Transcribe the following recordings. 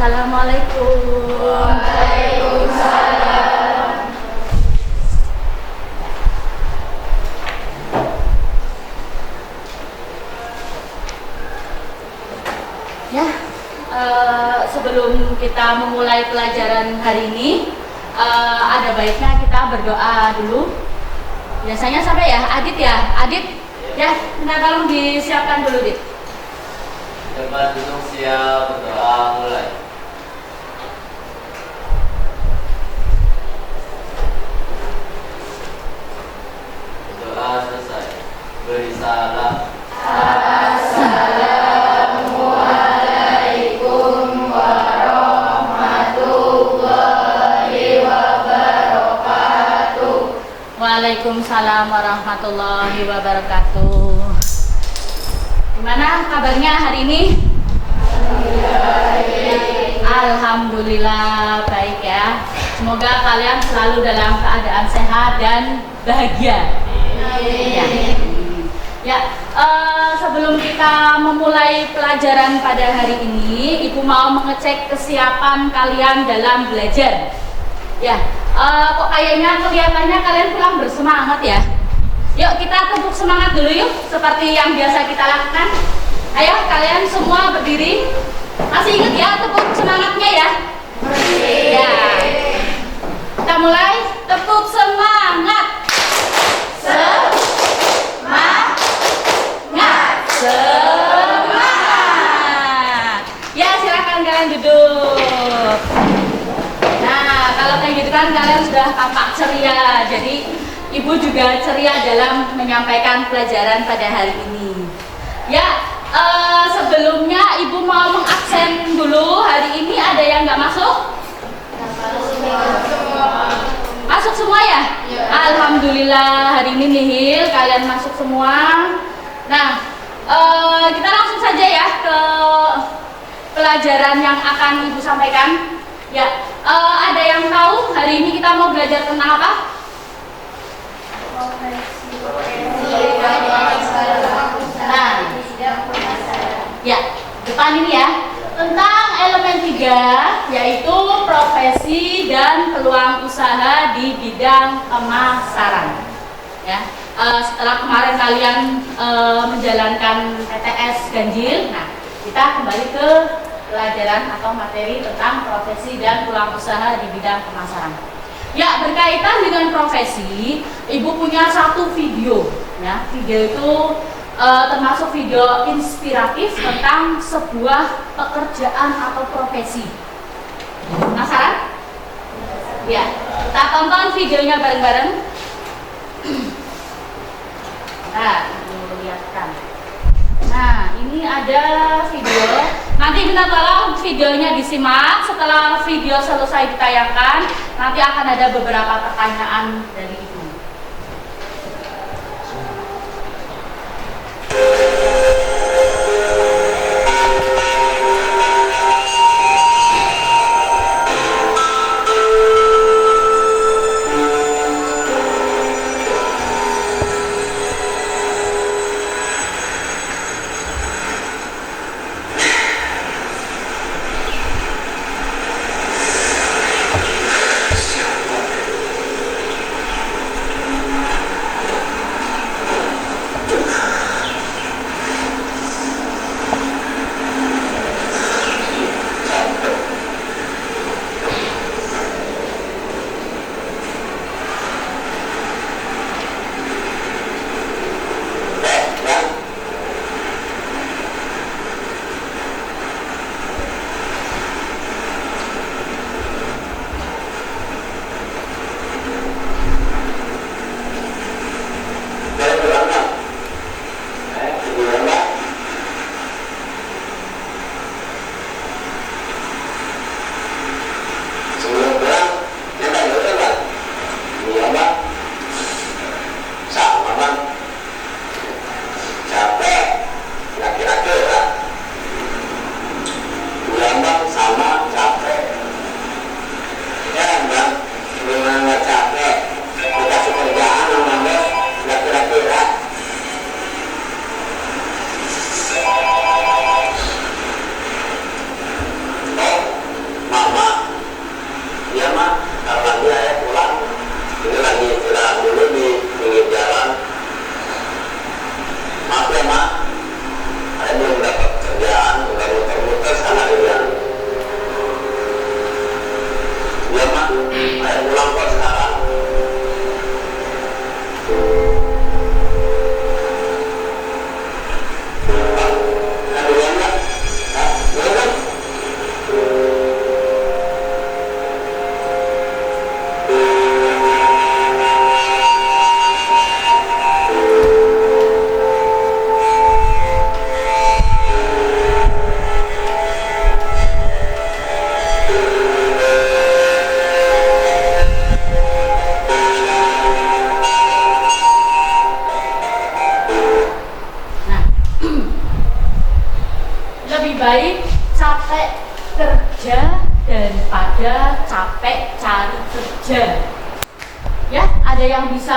Assalamualaikum. Waalaikumsalam. Ya, sebelum kita memulai pelajaran hari ini, ada baiknya kita berdoa dulu. Biasanya sampai ya, Adit ya, ya, minta tolong disiapkan dulu, Dit. Tempat duduk siap, berdoa mulai. Doa selesai. Beri salam. Assalamualaikum warahmatullahi wabarakatuh. Waalaikumsalam warahmatullahi wabarakatuh. Gimana kabarnya hari ini? Alhamdulillah baik ya. Semoga kalian selalu dalam keadaan sehat dan bahagia. Ya, sebelum kita memulai pelajaran pada hari ini, Ibu mau mengecek kesiapan kalian dalam belajar. Ya, kok kayaknya kelihatannya kalian pulang bersemangat ya. Yuk kita tepuk semangat dulu yuk, seperti yang biasa kita lakukan. Ayo kalian semua berdiri. Masih ingat ya tepuk semangatnya ya? Ya. Kita mulai, tepuk semangat. Semangat. Ya silakan kalian duduk. Nah kalau kayak gitu kan kalian sudah tampak ceria. Jadi Ibu juga ceria dalam menyampaikan pelajaran pada hari ini. Ya, sebelumnya Ibu mau mengabsen dulu. Hari ini ada yang nggak masuk? Masuk semua ya? Alhamdulillah hari ini nihil kalian masuk semua. Nah, kita langsung saja ya ke pelajaran yang akan Ibu sampaikan. Ya, ada yang tahu hari ini kita mau belajar tentang apa? Nah, ya, depan ini ya, tentang elemen 3 yaitu profesi dan peluang usaha di bidang pemasaran. Ya, setelah kemarin kalian menjalankan PTS ganjil, nah kita kembali ke pelajaran atau materi tentang profesi dan peluang usaha di bidang pemasaran. Ya, berkaitan dengan profesi, Ibu punya satu video. Ya, video itu termasuk video inspiratif tentang sebuah pekerjaan atau profesi. Penasaran? Ya, kita tonton videonya bareng-bareng. Nah, Ibu lihatkan. Nah, ini ada video. Nanti minta tolong videonya disimak. Setelah video selesai ditayangkan, nanti akan ada beberapa pertanyaan dari Ibu. capek kerja daripada capek cari kerja. Ya, ada yang bisa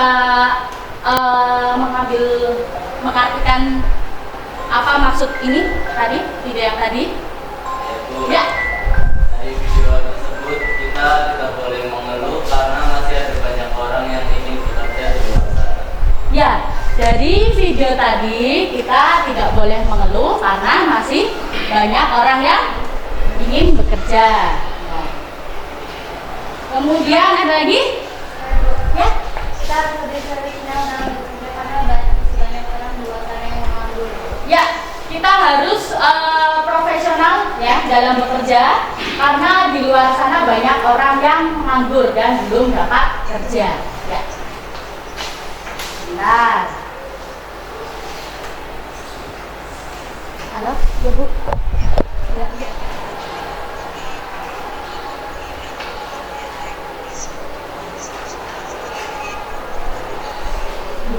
mengartikan apa maksud ini tadi, video yang tadi? Yaitu Ya. dari video tersebut kita tidak boleh mengeluh karena masih ada banyak orang yang ingin bekerja di luar sana. Ya, dari video tadi kita tidak boleh mengeluh karena masih banyak orang yang ingin bekerja. Nah. Kemudian ada lagi? Ya. Kita harus lebih sering dalam bekerja karena banyak orang di luar sana yang menganggur. Ya, kita harus profesional ya dalam bekerja karena di luar sana banyak orang yang menganggur dan belum dapat kerja. Ya. Bentar. Halo, ya Bu. Ya, ya.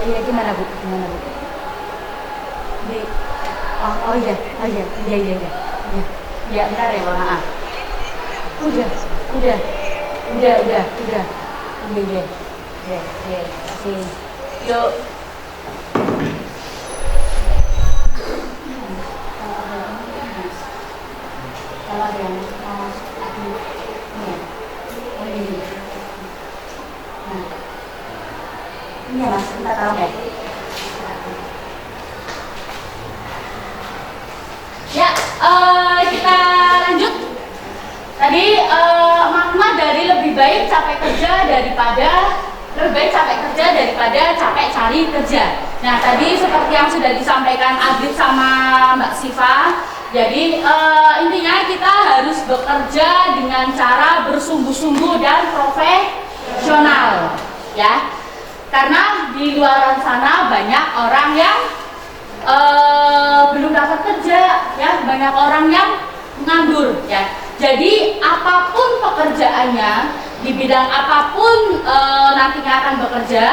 Iya, gimana Bu? Gimana Bu? Di, oh iya, iya. Ya, bentar ya Bang. Udah. Iya. Kasih. Yuk. Kalau ada yang mau ini. Nah. Ini ya Mas, kita tahu ya. Ya, kita lanjut. Tadi makna dari lebih baik capek kerja daripada capek cari kerja. Nah, tadi seperti yang sudah disampaikan Adit sama Mbak Siva. Jadi intinya kita harus bekerja dengan cara bersungguh-sungguh dan profesional, ya. Karena di luar sana banyak orang yang belum dapat kerja, ya, banyak orang yang nganggur, ya. Jadi apapun pekerjaannya, di bidang apapun nantinya akan bekerja,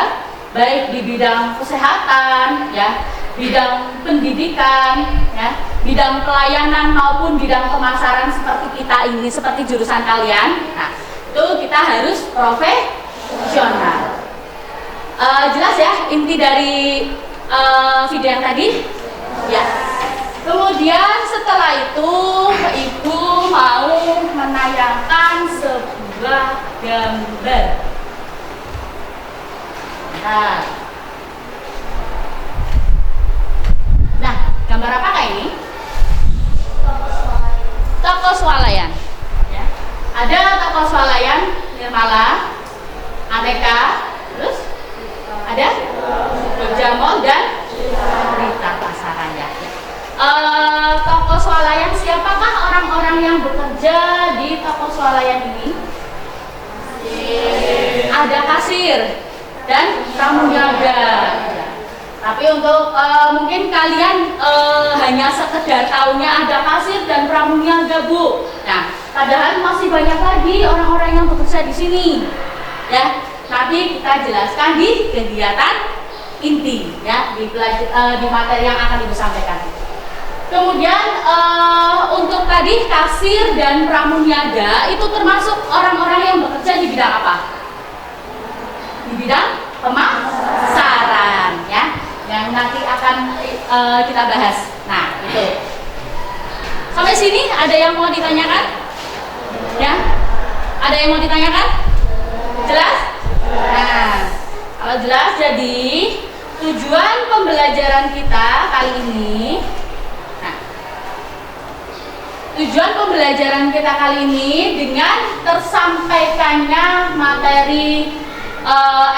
baik di bidang kesehatan, ya, bidang pendidikan, ya, bidang pelayanan maupun bidang pemasaran seperti kita ini, seperti jurusan kalian. Nah, itu kita harus profesional. Jelas ya inti dari video yang tadi? Ya. Kemudian setelah itu Ibu mau menayangkan sebuah gambar. Nah, gambar apakah ini? Toko swalayan. Ya. Ada toko swalayan Nirmala, Aneka, terus ada Jogja Mall dan Rita Pasaraya. Toko swalayan, siapakah orang-orang yang bekerja di toko swalayan ini? Ada kasir dan pramuniaga. Tapi untuk mungkin kalian hanya sekedar tahunya ada kasir dan pramuniaga, Bu. Nah, padahal masih banyak lagi orang-orang yang bekerja di sini, ya. Tapi kita jelaskan di kegiatan inti, ya, di materi yang akan Ibu sampaikan. Kemudian untuk tadi kasir dan pramuniaga itu termasuk orang-orang yang bekerja di bidang apa? Di bidang pemasaran, ya, yang nanti akan kita bahas. Nah, itu. Sampai sini ada yang mau ditanyakan? Ya? Ada yang mau ditanyakan? Jelas? Nah, kalau jelas, jadi tujuan pembelajaran kita kali ini, tujuan pembelajaran kita kali ini dengan tersampaikannya materi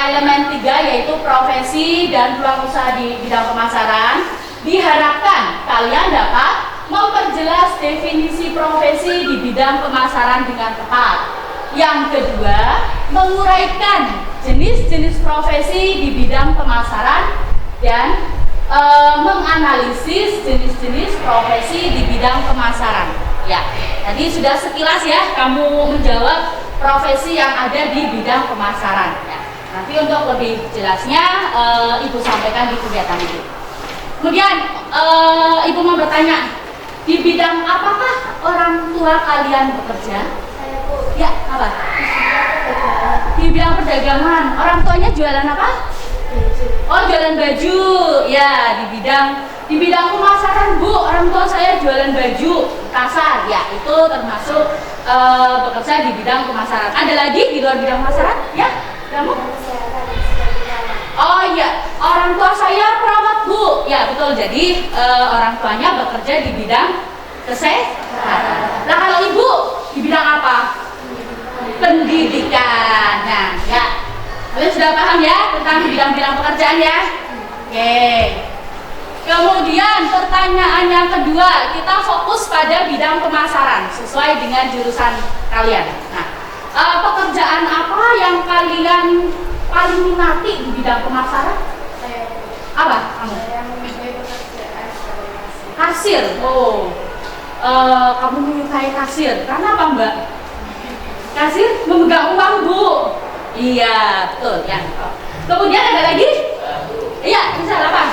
elemen 3 yaitu profesi dan peluang usaha di bidang pemasaran, diharapkan kalian dapat memperjelas definisi profesi di bidang pemasaran dengan tepat. Yang kedua, menguraikan jenis-jenis profesi di bidang pemasaran dan menganalisis jenis-jenis profesi di bidang pemasaran. Ya, tadi sudah sekilas ya kamu menjawab profesi yang ada di bidang pemasaran. Ya. Nanti untuk lebih jelasnya Ibu sampaikan di kegiatan itu. Kemudian Ibu mau bertanya, di bidang apakah orang tua kalian bekerja? Saya Bu. Ya, apa? Di bidang perdagangan. Orang tuanya jualan apa? Oh, jualan baju. Ya, di bidang pemasaran, Bu. Orang tua saya jualan baju kasar. Ya, itu termasuk bekerja di bidang pemasaran. Ada lagi di luar bidang pemasaran? Ya, kamu? Oh iya, orang tua saya perawat, Bu. Ya, betul. Jadi orang tuanya bekerja di bidang kesehatan. Nah, kalau Ibu di bidang apa? Pendidikan. Nah, ya. Kalian sudah paham ya tentang bidang-bidang pekerjaan ya? Oke. Kemudian pertanyaan yang kedua, kita fokus pada bidang pemasaran sesuai dengan jurusan kalian. Nah, pekerjaan apa yang kalian paling minati di bidang pemasaran? Apa kamu? Kasir. Oh, kamu menyukai kasir. Karena apa, Mbak? Kasir memegang uang, Bu. Iya, betul ya. Kemudian ada lagi? Iya, misal apa?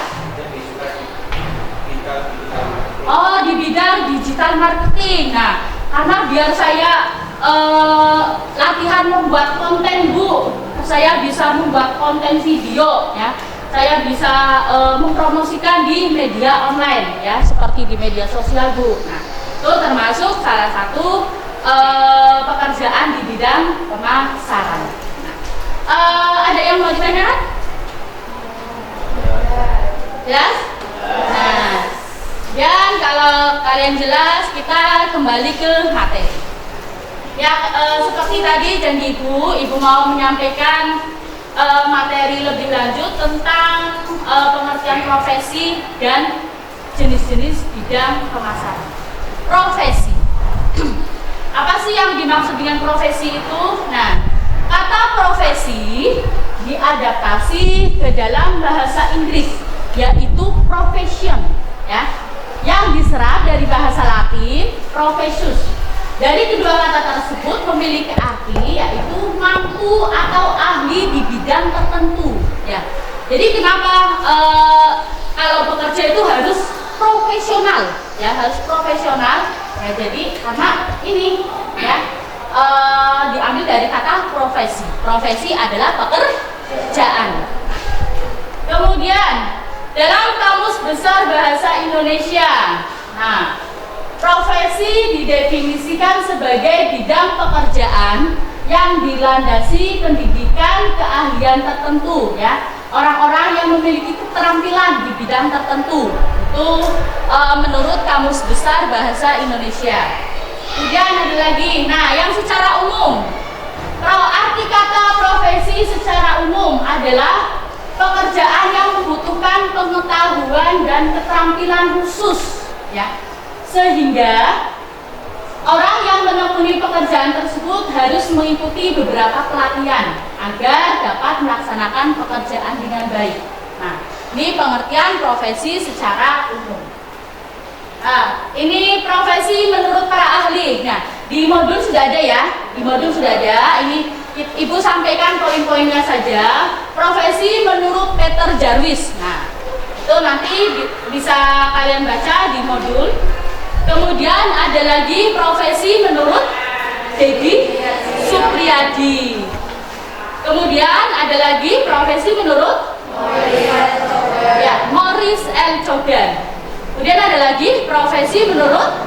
Oh, di bidang digital marketing. Nah, karena biar saya latihan membuat konten, Bu, saya bisa membuat konten video ya. Saya bisa mempromosikan di media online ya, seperti di media sosial, Bu. Nah, itu termasuk salah satu pekerjaan di bidang pemasaran. Ada yang mau ditanyakan? Jelas? Nah, dan kalau kalian jelas, kita kembali ke materi. Ya, seperti tadi janji Ibu mau menyampaikan materi lebih lanjut tentang pengertian profesi dan jenis-jenis bidang pemasaran. Profesi. Apa sih yang dimaksud dengan profesi itu? Nah, kata profesi diadaptasi ke dalam bahasa Inggris, yaitu profession, ya, yang diserap dari bahasa Latin professus. Dari kedua kata tersebut memiliki arti yaitu mampu atau ahli di bidang tertentu, ya. Jadi kenapa kalau bekerja itu harus profesional, ya, harus profesional. Ya, jadi karena ini, ya, diambil dari kata profesi. Profesi adalah pekerjaan. Kemudian dalam Kamus Besar Bahasa Indonesia, nah, profesi didefinisikan sebagai bidang pekerjaan yang dilandasi pendidikan keahlian tertentu, ya. Orang-orang yang memiliki keterampilan di bidang tertentu. Itu menurut Kamus Besar Bahasa Indonesia. Kemudian ada lagi, nah, yang secara umum. Arti kata profesi secara umum adalah pekerjaan yang membutuhkan pengetahuan dan keterampilan khusus, ya. Sehingga orang yang menekuni pekerjaan tersebut harus mengikuti beberapa pelatihan agar dapat melaksanakan pekerjaan dengan baik. Nah, ini pengertian profesi secara umum. Nah, ini profesi menurut para ahli. Nah, di modul sudah ada ya. Di modul sudah ada. Ini Ibu sampaikan poin-poinnya saja. Profesi menurut Peter Jarvis. Nah, itu nanti bisa kalian baca di modul. Kemudian ada lagi profesi menurut Dedi Supriyadi. Kemudian ada lagi profesi menurut Morris L. Jordan. Kemudian ada lagi profesi menurut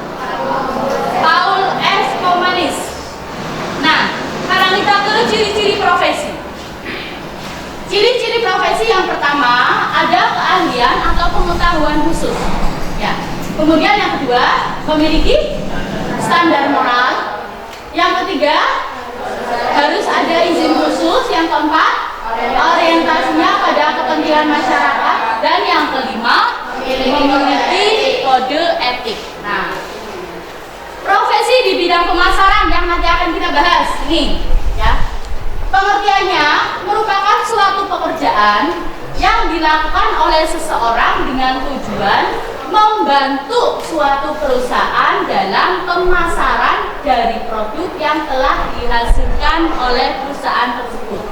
Paul S. Komanis. Nah, sekarang kita ke ciri-ciri profesi. Ciri-ciri profesi yang pertama ada keahlian atau pengetahuan khusus. Ya. Kemudian yang kedua memiliki standar moral. Yang ketiga harus ada izin khusus. Yang keempat orientasinya pada kepentingan masyarakat. Dan yang kelima memiliki kode etik. Nah, profesi di bidang pemasaran yang nanti akan kita bahas ini, ya. Pengertiannya merupakan suatu pekerjaan yang dilakukan oleh seseorang dengan tujuan membantu suatu perusahaan dalam pemasaran dari produk yang telah dihasilkan oleh perusahaan tersebut.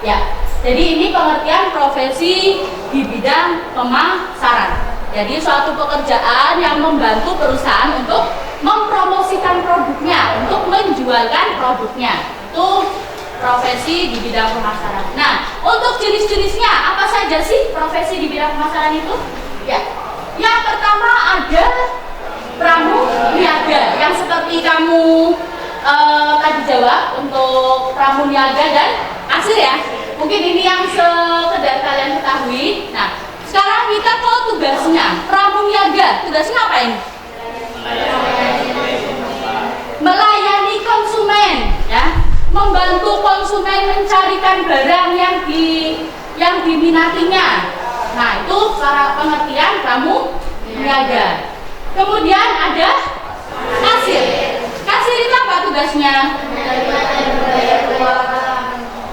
Ya, jadi ini pengertian profesi di bidang pemasaran. Jadi suatu pekerjaan yang membantu perusahaan untuk mempromosikan produknya. menjualkan produknya. Itu profesi di bidang pemasaran. Nah, untuk jenis-jenisnya apa saja sih profesi di bidang pemasaran itu? Ya, yang pertama ada pramuniaga yang seperti kamu tadi jawab untuk pramuniaga dan kasir ya. Mungkin ini yang sekedar kalian ketahui. Nah, sekarang kita ke tugasnya. Pramuniaga, tugasnya ngapain? Melayani konsumen, ya, membantu konsumen mencarikan barang yang diminatinya. Nah, itu cara pengertian pramuniaga. Kemudian ada kasir. Kasir itu apa tugasnya?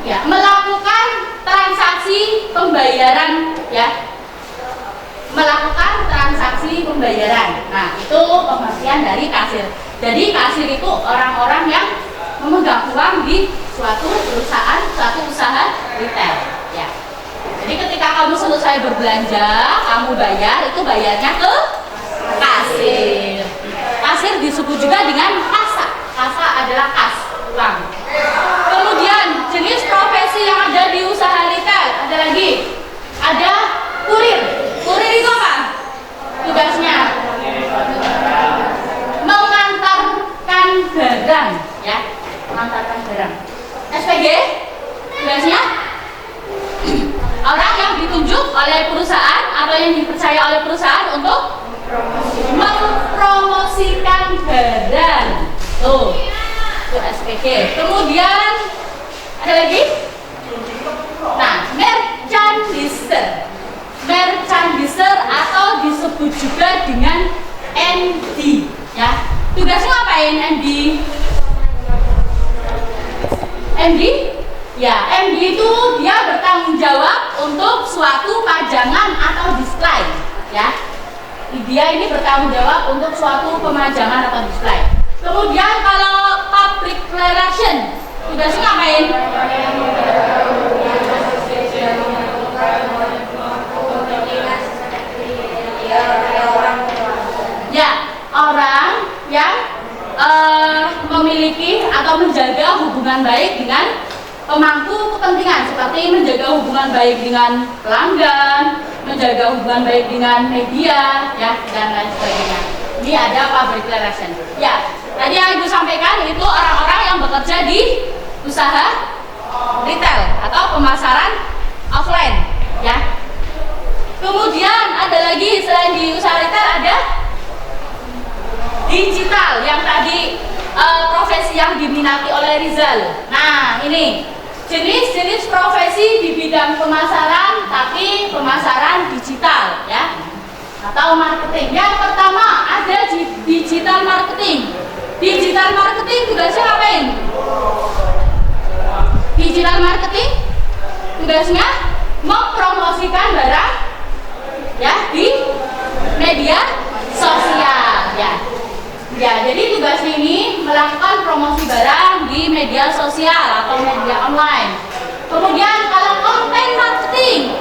Ya, melakukan transaksi pembayaran, ya. Melakukan transaksi pembayaran. Nah, itu pengertian dari kasir. Jadi kasir itu orang-orang yang memegang uang di suatu perusahaan, suatu usaha retail, ya. Jadi ketika kamu selesai berbelanja, kamu bayar, itu bayarnya ke kasir. Kasir disebut juga dengan kasa. Kasa adalah kas, uang. Kemudian jenis profesi yang ada di usaha retail ada lagi. Ada kurir. Kurir itu apa? Tugasnya mengantarkan barang, ya, mengantarkan barang. SPG tugasnya orang yang ditunjuk oleh perusahaan atau yang dipercaya oleh perusahaan untuk mempromosikan barang. Tuh, itu SPG. Kemudian ada lagi. Nah, merchandiser. Merchandiser atau disebut juga dengan MD, ya. Tugasnya ngapain MD? MD? Ya, MD itu dia bertanggung jawab untuk suatu pajangan atau display, ya. Dia ini bertanggung jawab untuk suatu pemajangan atau display. Kemudian kalau public relation, tugasnya ngapain? Ya, orang yang memiliki atau menjaga hubungan baik dengan pemangku kepentingan, seperti menjaga hubungan baik dengan pelanggan, menjaga hubungan baik dengan media, ya, dan lain sebagainya. Ini ada public relation. Ya, tadi yang Ibu sampaikan itu orang-orang yang bekerja di usaha retail atau pemasaran offline, ya. Kemudian ada lagi selain di usaha retail ada digital yang tadi profesi yang diminati oleh Rizal. Nah, ini jenis-jenis profesi di bidang pemasaran, tapi pemasaran digital, ya, atau marketing. Yang pertama ada digital marketing. Digital marketing tugasnya ngapain? Digital marketing tugasnya mempromosikan barang, ya, di media sosial, ya. Ya, jadi tugasnya ini melakukan promosi barang di media sosial atau media online. Kemudian kalau konten marketing,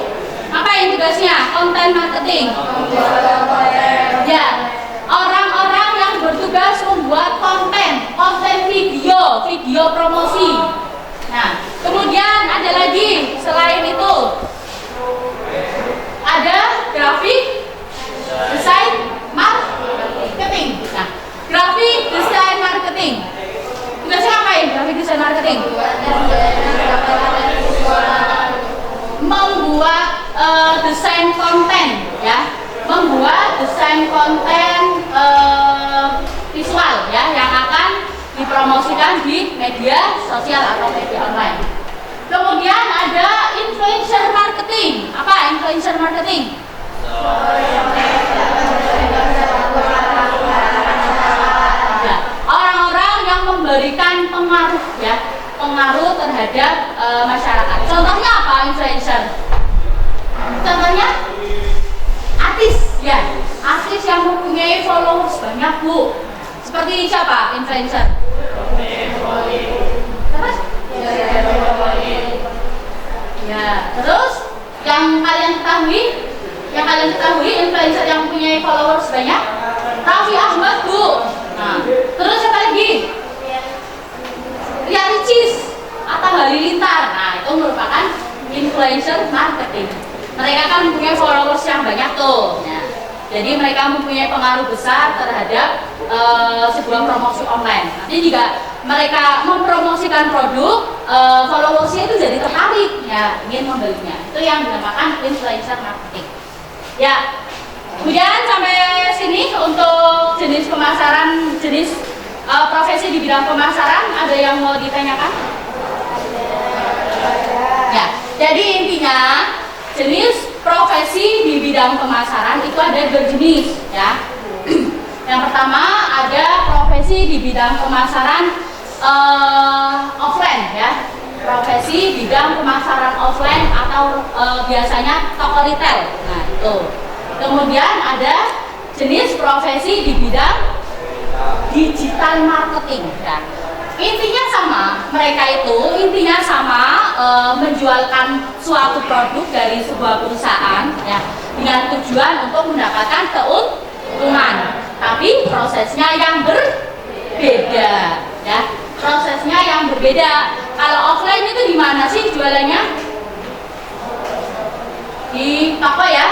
apa yang tugasnya? Konten marketing. Ya, orang-orang yang bertugas membuat konten video promosi. Nah, kemudian ada lagi selain itu ada grafik desain marketing. Nah, grafik desain marketing tugasnya ngapain? Grafik desain marketing membuat desain konten, ya, membuat desain konten visual, ya, yang akan dipromosikan di media sosial atau media online. Kemudian ada influencer marketing. Apa influencer marketing? Ya, orang-orang yang memberikan pengaruh, ya, pengaruh terhadap masyarakat. Contohnya apa influencer? Contohnya artis, ya, artis yang mempunyai followers banyak, Bu. Seperti siapa influencer? Terus? Ya, terus yang kalian ketahui influencer yang mempunyai followers banyak? Raffi Ahmad, Bu. Nah, terus siapa lagi? Jadi mereka mempunyai pengaruh besar terhadap sebuah promosi online. Nanti jika mereka mempromosikan produk, followersnya itu jadi tertarik, ya ingin membelinya. Itu yang dinamakan influencer marketing. Ya, kemudian sampai sini untuk jenis pemasaran, jenis profesi di bidang pemasaran, ada yang mau ditanyakan? Ya, jadi intinya jenis profesi di bidang pemasaran itu ada berjenis, ya. Yang pertama ada profesi di bidang pemasaran offline, ya. Profesi bidang pemasaran offline atau biasanya toko retail. Nah, itu. Kemudian ada jenis profesi di bidang digital marketing, ya. Intinya sama, mereka itu intinya sama, menjualkan suatu produk dari sebuah perusahaan, ya, dengan tujuan untuk mendapatkan keuntungan. Tapi prosesnya yang berbeda, ya. Prosesnya yang berbeda. Kalau offline itu di mana sih jualannya? Di toko, ya,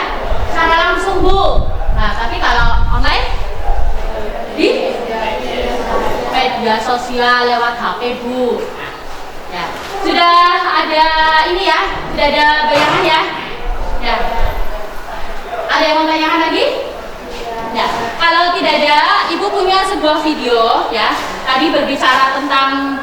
secara langsung, Bu. Nah, tapi kalau online di media sosial lewat HP, Bu. Ya, sudah ada ini, ya, sudah ada bayangan, ya. Ya. Ada yang mau tanyakan lagi? Ya. Kalau tidak ada, Ibu punya sebuah video, ya. Tadi berbicara tentang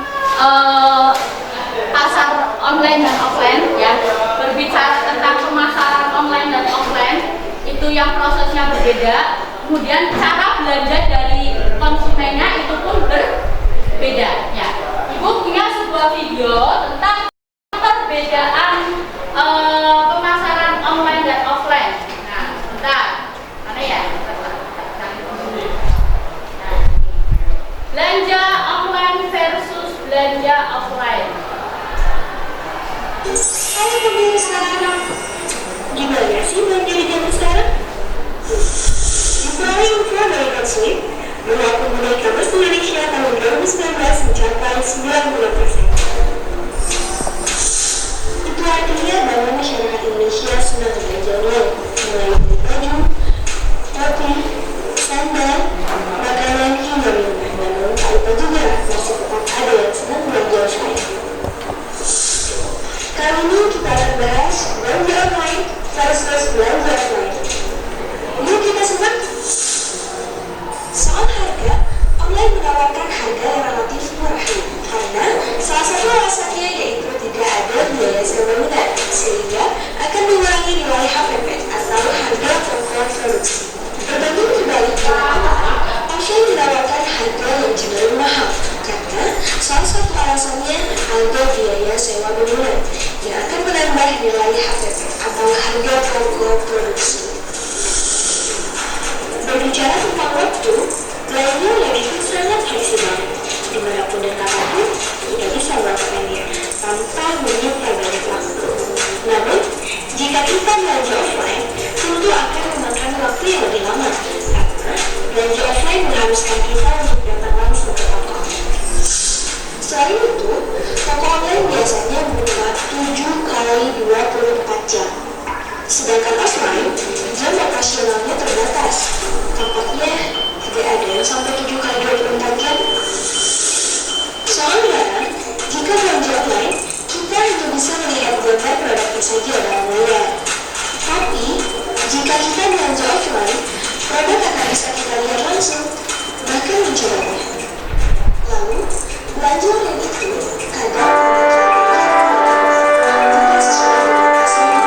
pasar online dan offline, ya. Berbicara tentang pemasaran online dan offline, itu yang prosesnya berbeda. Kemudian cara belanja dari konsumennya itu pun berbeda, ya. Ibu punya sebuah video tentang perbedaan pemasaran online dan offline. Nah, bentar, mana ya? Nah, belanja online versus belanja offline. Halo pemirsa, gimana sih belanja di zaman sekarang? Paling info dari Konsulit, mengaku nilai e-commerce Indonesia tahun 2019 mencapai 90%. Itu artinya bahwa masyarakat Indonesia senang berbelanja online, mulai dari baju, topi, sandal, makanan hingga minuman. Namun tak lupa juga masih tetap ada yang senang belanja offline. Kali ini kita akan bahas belanja online versus belanja offline. Yuk kita simak. Soal harga, online menawarkan harga yang relatif murah karena salah satu alasannya yaitu tidak ada biaya sewa unit, sehingga akan mengurangi nilai HPP atau harga pokok produksi. Berbanding terbalik offline menawarkan harga yang cenderung mahal karena salah satu alasannya ada biaya sewa bangunan yang akan menambah nilai HPP atau harga pokok produksi. Berbicara tentang waktu, lainnya lebih sangat fleksibel. Dimanapun dan kapanpun, kita bisa melakukannya tanpa menyita banyak waktu. Namun, jika kita belanja offline, tentu akan memakan waktu yang lebih lama karena belanja offline mengharuskan kita untuk datang langsung ke toko. Selain itu, toko online biasanya buka 7 kali 24 jam. Sedangkan offline, jam operasionalnya terbatas. Tampaknya tidak ada yang sampai 7 kali 24 jam. Soal barang, jika belanja offline, kita hanya bisa melihat gambar produknya saja dalam layar. Tapi, jika kita belanja offline, produk akan bisa kita lihat langsung, bahkan mencobanya. Lalu, belanja online itu kadang tidak sesuai dengan pasarnya.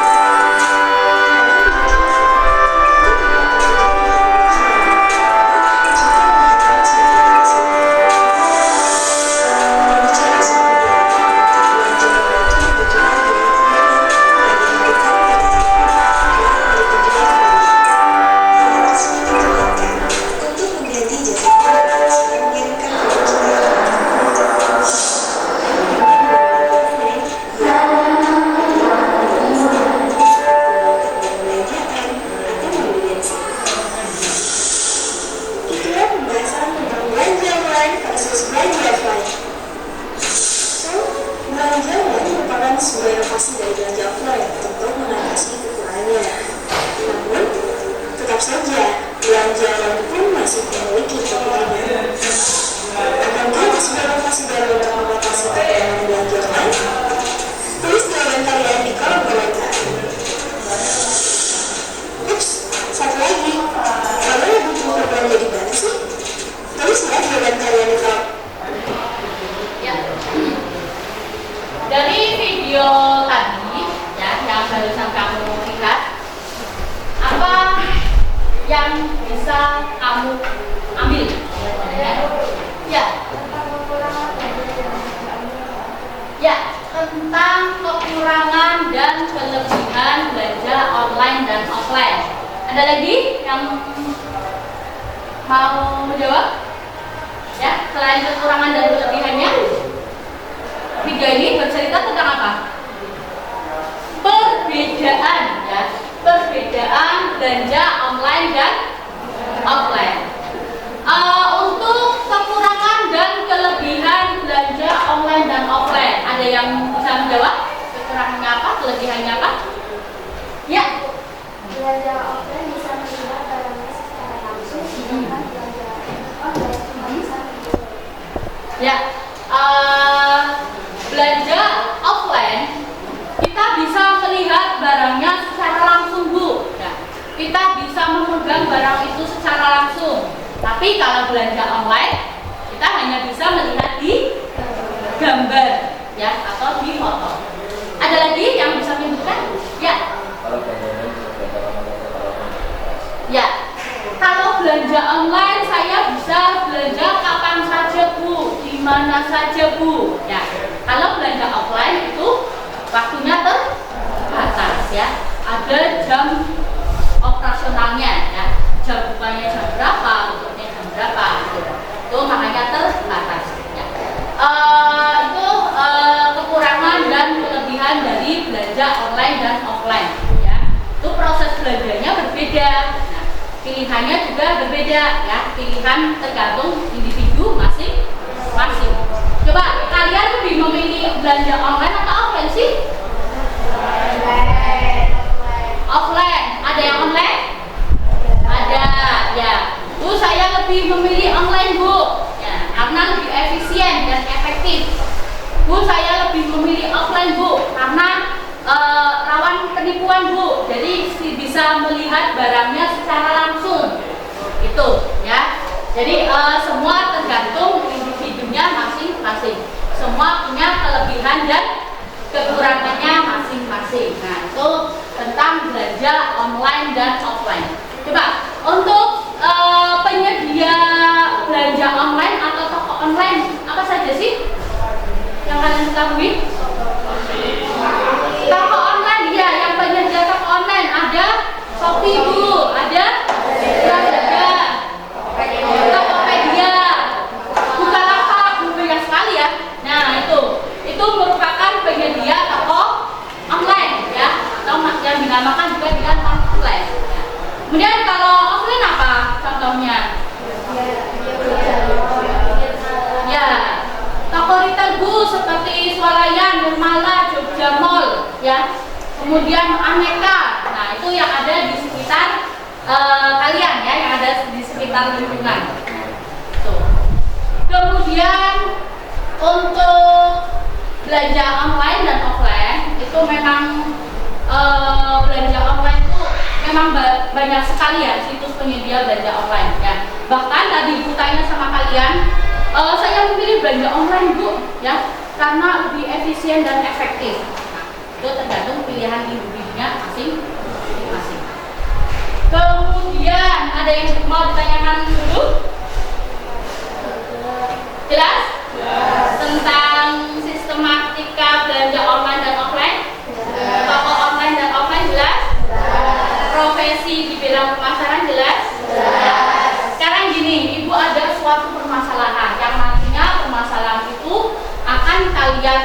Untuk mengganti jasa mengirimkan produk tentang kekurangan dan kelebihan belanja online dan offline. Ada lagi yang mau menjawab? Ya, selain kekurangan dan kelebihannya, tiga ini bercerita tentang apa? Perbedaan, ya, perbedaan belanja online dan offline. Untuk kekurangan dan kelebihan belanja online dan offline, ada yang bisa menjawab? Kekurangannya apa? Kelebihannya apa? Ya. Belanja offline bisa melihat barangnya secara langsung, sedangkan belanja online cuma bisa melihat. Ya, belanja offline kita bisa melihat barangnya secara langsung, Bu. Ya, kita bisa memegang barang itu secara langsung. Tapi kalau belanja online, kita hanya bisa melihat di gambar, ya, atau di foto. Ada lagi yang bisa menyebutkan? Ya. Kalau belanja bisa beda Ya, kalau belanja online saya bisa belanja kapan saja, Bu, di mana saja, Bu. Ya, kalau belanja offline itu waktunya terbatas, ya. Ada jam operasionalnya, ya. Jam bukanya jam berapa, tutupnya jam berapa, gitu. Itu makanya terbatas. Ya. Itu kekurangan dan kelebihan dari belanja online dan offline. Ya, itu proses belanjanya berbeda. Nah, pilihannya juga berbeda, ya. Pilihan tergantung individu masing-masing. Coba kalian lebih memilih belanja online atau offline sih? Offline. Ada yang online? Ada, ya. Bu, saya lebih memilih online, Bu. Ya, karena lebih efisien dan efektif. Bu, saya lebih memilih offline, Bu, karena rawan penipuan, Bu. Jadi bisa melihat barangnya secara langsung. Itu, ya. Jadi semua tergantung individunya masing-masing. Semua punya kelebihan dan kekurangannya masing-masing. Nah, itu tentang belanja online dan offline. Coba untuk penyedia belanja online atau toko online apa saja sih yang kalian ketahui? Toko online, ya, yang penyedia toko online ada Shopee, Bu, ada Lazada, Tokopedia, Bukalapak, banyak sekali, ya. Nah, itu merupakan penyedia toko online, ya, atau yang dinamakan juga dengan marketplace. Ya. Kemudian kalau offline apa contohnya? Ya, toko retail, Bu, seperti Swalayan, Nirmala, Jogja Mall, ya. Kemudian Aneka. Nah, itu yang ada di sekitar kalian, ya, yang ada di sekitar lingkungan. Tuh. Kemudian untuk belanja online dan offline itu memang belanja online itu memang banyak sekali, ya, situs penyedia belanja online, ya. Bahkan tadi ibu tanya sama kalian, saya memilih belanja online, Bu, ya, karena lebih efisien dan efektif. Nah, itu tergantung pilihan individunya masing-masing. Kemudian ada yang mau ditanyakan dulu? Jelas? Tentang sistematika belanja online dan offline? Toko online dan offline jelas? Profesi di bidang pemasaran jelas? Sekarang gini, Ibu ada suatu permasalahan yang nantinya permasalahan itu akan kalian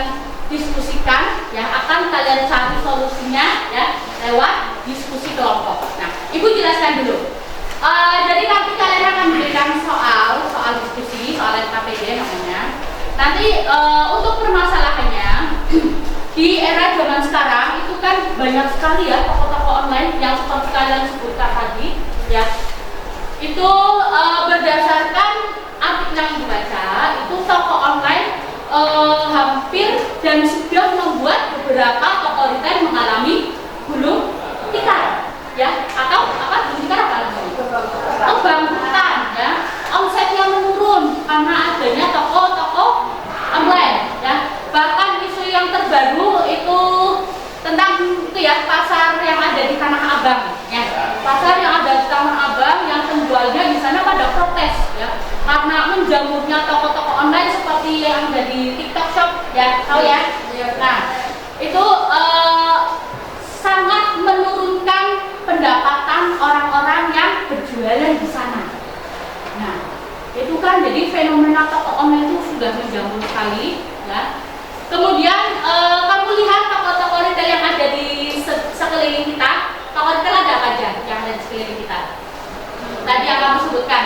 diskusikan, ya, akan kalian cari solusinya, ya, lewat diskusi kelompok. Nah, Ibu jelaskan dulu. Jadi nanti kalian akan memberikan soal diskusi, soal LKPD namanya. Nanti untuk permasalahannya di era zaman sekarang itu kan banyak sekali, ya, toko-toko online yang seperti kalian sebutkan tadi, ya. Itu berdasarkan artikel yang dibaca, itu toko online hampir dan sudah membuat beberapa toko retail mengalami gulung tikar, ya, atau apa? Gulung tikar apa? Kebangkrutan, ya. Omsetnya menurun karena adanya toko-toko online, ya. Bahkan isu yang terbaru itu tentang itu, ya, pasar yang ada di Tanah Abang, ya. Pasar yang ada di Tanah Abang yang penjualnya di sana pada protes, ya, karena menjamurnya toko-toko online seperti yang ada di TikTok Shop, ya, tahu, ya. Nah, fenomena toko online itu sudah menjamur sekali, ya. Kemudian kamu lihat toko-toko retail yang ada di sekeliling kita. Toko retail ada apa aja yang ada di sekeliling kita? Tadi yang kamu sebutkan.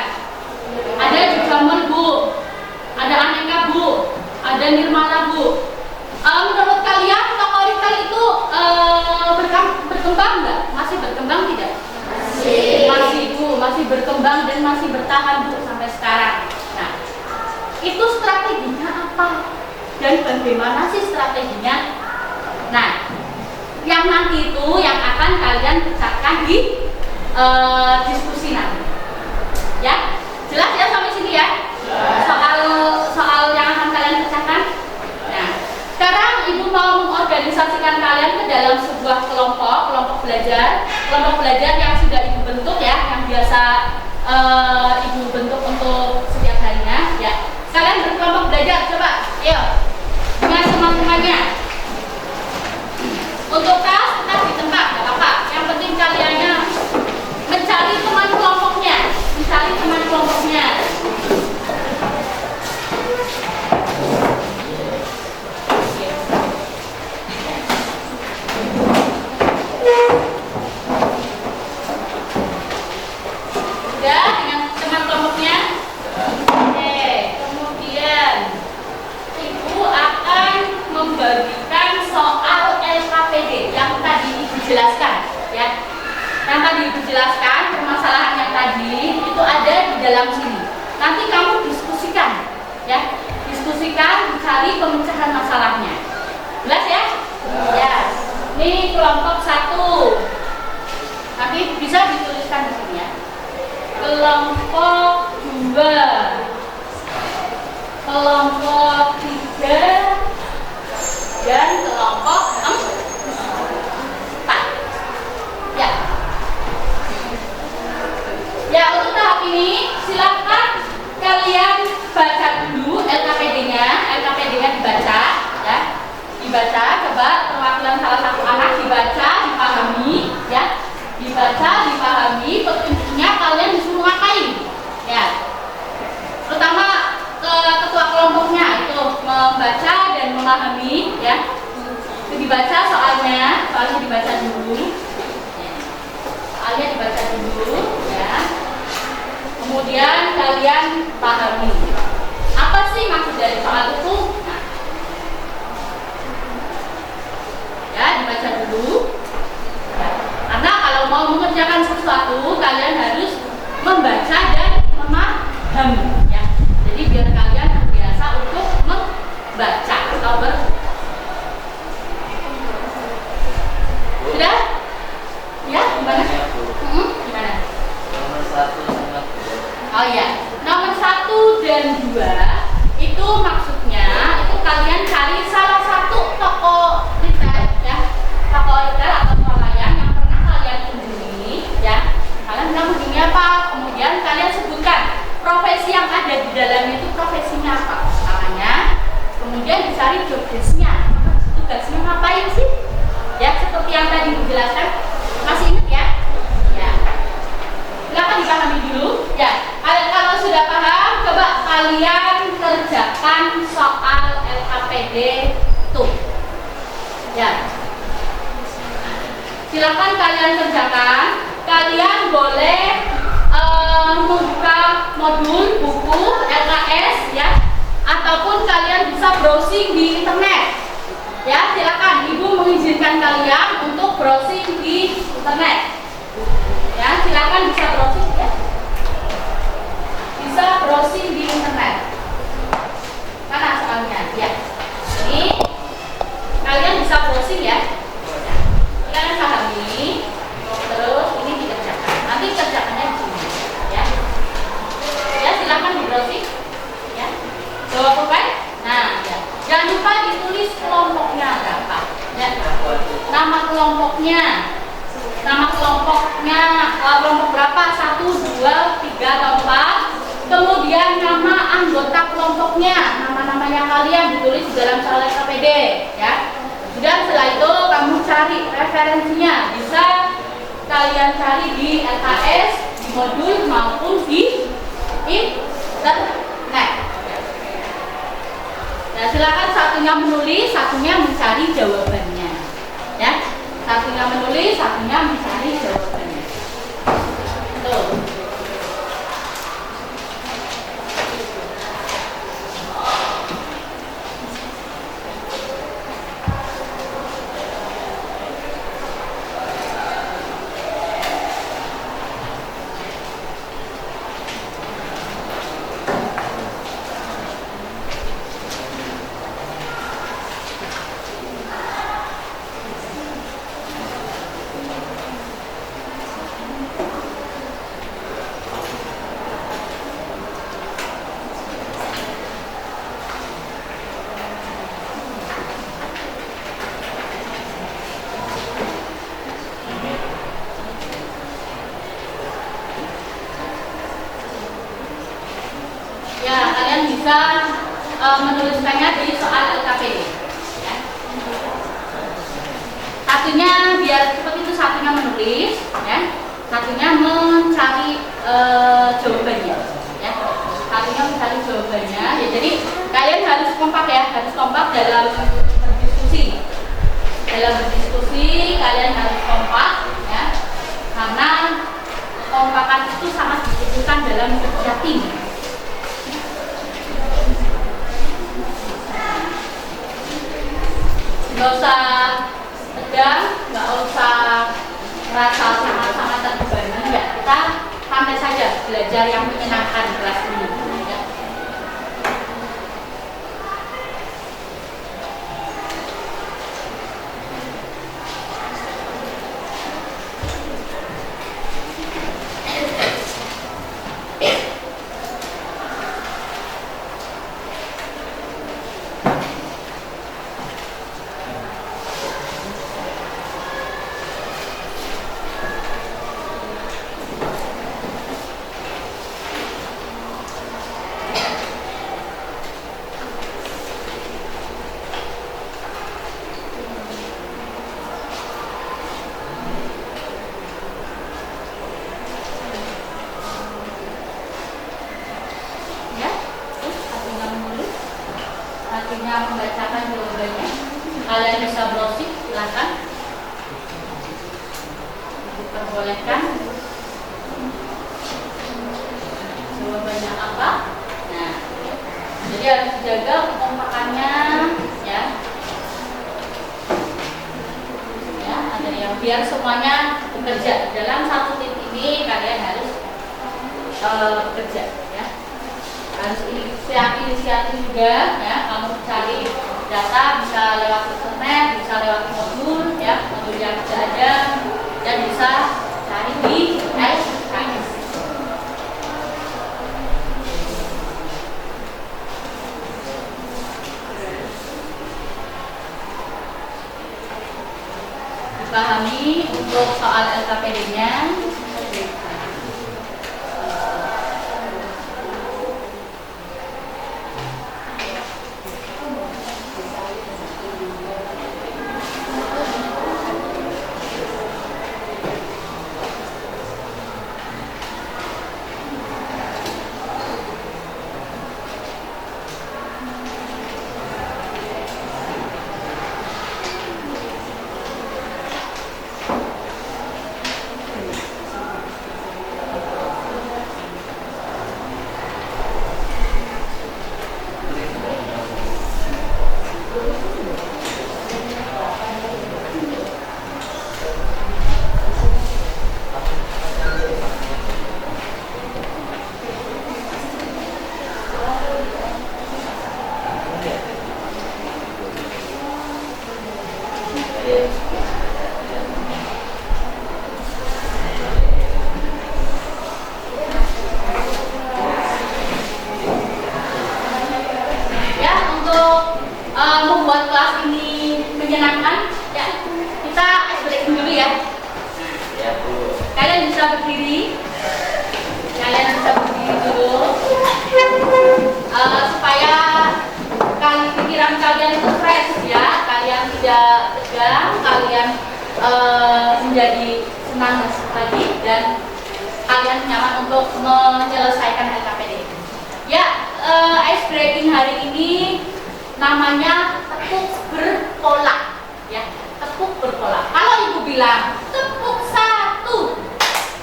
Ada Jujamel Bu, ada Aneka Bu, ada Nirmala Bu. Menurut kalian toko retail itu berkembang nggak? Masih berkembang tidak? Masih Bu, masih berkembang dan masih bertahan Bu sampai sekarang. Nah, itu strateginya apa? Dan bagaimana sih strateginya? Nah, yang nanti itu yang akan kalian pecahkan di diskusi nanti. Ya, jelas ya sampai sini ya? Soal yang akan kalian pecahkan. Nah, sekarang Ibu mau mengorganisasikan kalian ke dalam sebuah kelompok belajar yang sudah Ibu bentuk ya, yang biasa Ibu bentuk untuk setiap harinya. Ya, kalian berkelompok belajar, coba, ayo, dengan teman-temannya. Untuk tas di tempat, nggak apa-apa. Yang penting kaliannya mencari teman kelompoknya. Sudah dengan teman kelompoknya? Oke, kemudian Ibu akan membagikan soal LKPD yang tadi Ibu jelaskan, ya. Yang tadi Ibu jelaskan permasalahan yang tadi itu ada di dalam sini. Nanti kamu diskusikan, ya. Diskusikan, cari pemecahan masalahnya. Jelas ya? Ya. Ini kelompok 1. Nanti bisa dituliskan di sini ya. Kelompok 2. Kelompok 3 dan kelompok 4. Ya. Ya, untuk tahap ini silakan kalian baca dulu LKPD-nya dibaca ya. Dibaca, coba perwakilan salah satu anak dibaca, dipahami ya. Dibaca, dipahami, petunjuknya kalian disuruh ngapain ya. Terutama ke ketua kelompoknya itu membaca dan memahami ya. Itu dibaca soalnya dibaca dulu. Soalnya dibaca dulu ya. Kemudian kalian pahami. Apa sih maksud dari soal itu? Nah. Ya, dibaca dulu. Ya. Karena kalau mau mengerjakan sesuatu, kalian harus membaca dan memahami ya. Jadi biar kalian terbiasa untuk membaca atau sudah? Ya, gimana? Gimana? Nomor 1 sama 2. Oh iya, nomor 1 dan 2 itu maksudnya itu kalian cari salah satu toko retail ya, toko retail atau swalayan yang pernah kalian kunjungi ya. Kalian bilang kunjungi apa? Kemudian kalian sebutkan profesi yang ada di dalamnya itu profesinya apa namanya. Kemudian dicari job desk-nya, tugasnya ngapain sih? Ya seperti yang tadi dijelaskan, masih ingat ya? Ya. Silakan dipahami dulu ya. Kalau sudah paham, coba kalian kerjakan soal LKPD tuh. Ya. Silakan kalian kerjakan. Kalian boleh membuka modul buku LKS ya, ataupun kalian bisa browsing di internet. Ya, silakan Ibu mengizinkan kalian untuk browsing di internet. Ya, silakan bisa browsing ya. Bisa browsing di internet. Mana soalnya? Ya. Ini kalian bisa browsing ya. Kalian pahami. Terus ini dikerjakan. Nanti kerjakannya di sini ya. Ya, silakan di browsing ya. Jawab profil. Nah, ya. Jangan lupa ditulis kelompoknya berapa. Ya. Nama kelompoknya. Kelompok berapa? 1, 2, 3 atau 4. Kemudian nama anggota kelompoknya, nama-namanya kalian ditulis di dalam soal LKPD ya. Kemudian setelah itu kamu cari referensinya, bisa kalian cari di LKS, di modul maupun di internet. Nah, silakan satunya menulis, satunya mencari jawabannya. Ya, satunya menulis, satunya mencari jawabannya. Tuh. Ya, kalian bisa menuliskannya di soal LKPD. Ya. Satunya biar seperti itu, satunya menulis, ya. Satunya mencari jawabannya, ya. Satunya mencari jawabannya. Ya, jadi kalian harus kompak ya, harus kompak dalam berdiskusi. Dalam berdiskusi kalian harus kompak, ya. Karena kompakan itu sangat dibutuhkan dalam kerja tim. Nggak usah tegang, nggak usah merasa sangat-sangat terbebani, ya. Kita santai saja belajar yang menyenangkan kelas ini, ya. Artinya membacakan jawabannya. Kalian bisa browsing, silakan. Diperbolehkan. Jawabannya apa? Nah, jadi harus dijaga kekompakannya, ya. Ya, ada yang biar semuanya bekerja dalam satu tim ini. Kalian harus bekerja, ya. Harus inisiatif juga, ya. Kamu cari data bisa lewat internet, bisa lewat modul, ya, modul yang ada, dan bisa cari di SKS. Dipahami untuk soal LKPD-nya. Membuat kelas ini menyenangkan, ya, kita ice breaking dulu ya. Ya, Bu. Kalian bisa berdiri, dulu, supaya pikiran kalian itu fresh, ya. Kalian tidak tegang, kalian menjadi senang lagi, dan kalian nyaman untuk menyelesaikan LKPD. Ya, ice breaking hari ini namanya tepuk berpola, ya, tepuk berpola. Kalau ibu bilang tepuk 1,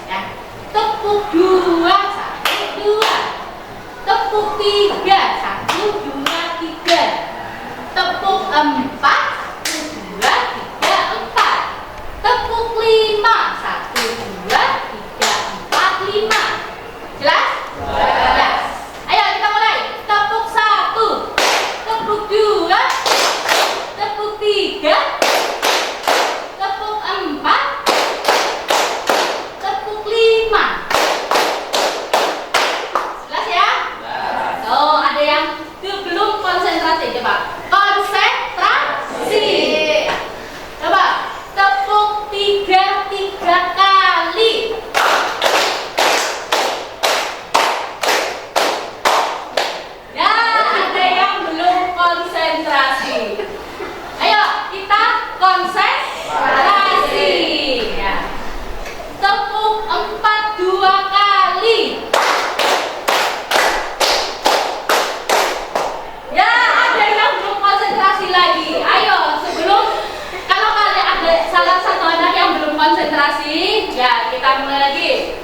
ya, tepuk 2, 1, 2, tepuk 3, 1, 2, 3, tepuk 4, 1, 2, 3, 4, tepuk 5, 1, 2, 3, 4, 5. Jelas? Jelas. Ayo kita mulai. Tepuk 1, tepuk 2, tepuk 3, tepuk 4, tepuk 5. Jelas ya? Oh, ada yang belum konsentrasi. Coba konsentrasi. Coba tepuk 3 kali. Ya, ada yang belum konsentrasi. Ayo kita konsentrasi. Ya. Tepuk 4 2 kali. Ya, ada yang belum konsentrasi lagi. Ayo, sebelum kalau kalian ada salah satu anak yang belum konsentrasi, ya kita mulai lagi.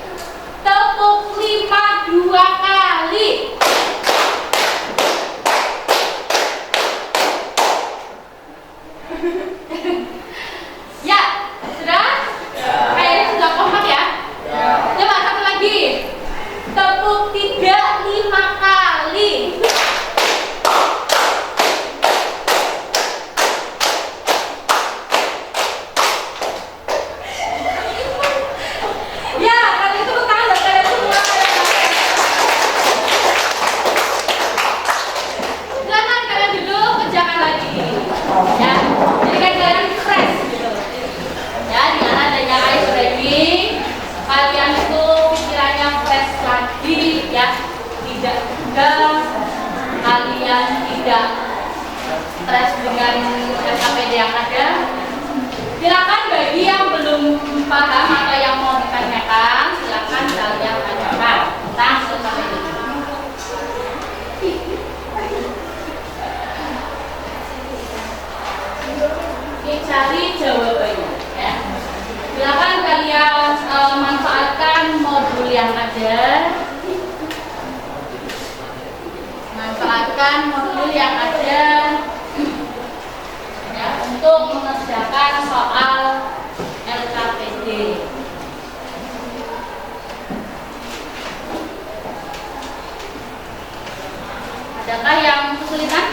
Tepuk 5 2 kali. Ya, sudah? Kayaknya sudah kompak ya? Coba satu lagi. Tepuk 3 5 kali. Ya, kalian tepuk tangan buat kalian semua. Silakan kalian duduk, kerjakan lagi. Ya, jadi kan kalian fresh gitu. Ya, dengan adanya ice breaking, kalian itu pikirannya fresh lagi, ya. Tidak tegang, kalian tidak stres dengan SKPD yang ada. Silakan bagi yang belum paham atau yang mau ditanyakan, silakan kalian tanyakan tentang SKPD. Ini cari jawabannya, ya. Silakan kalian manfaatkan modul yang ada. Manfaatkan modul yang ada, ya, untuk mengerjakan soal LKPD. Adakah yang kesulitan?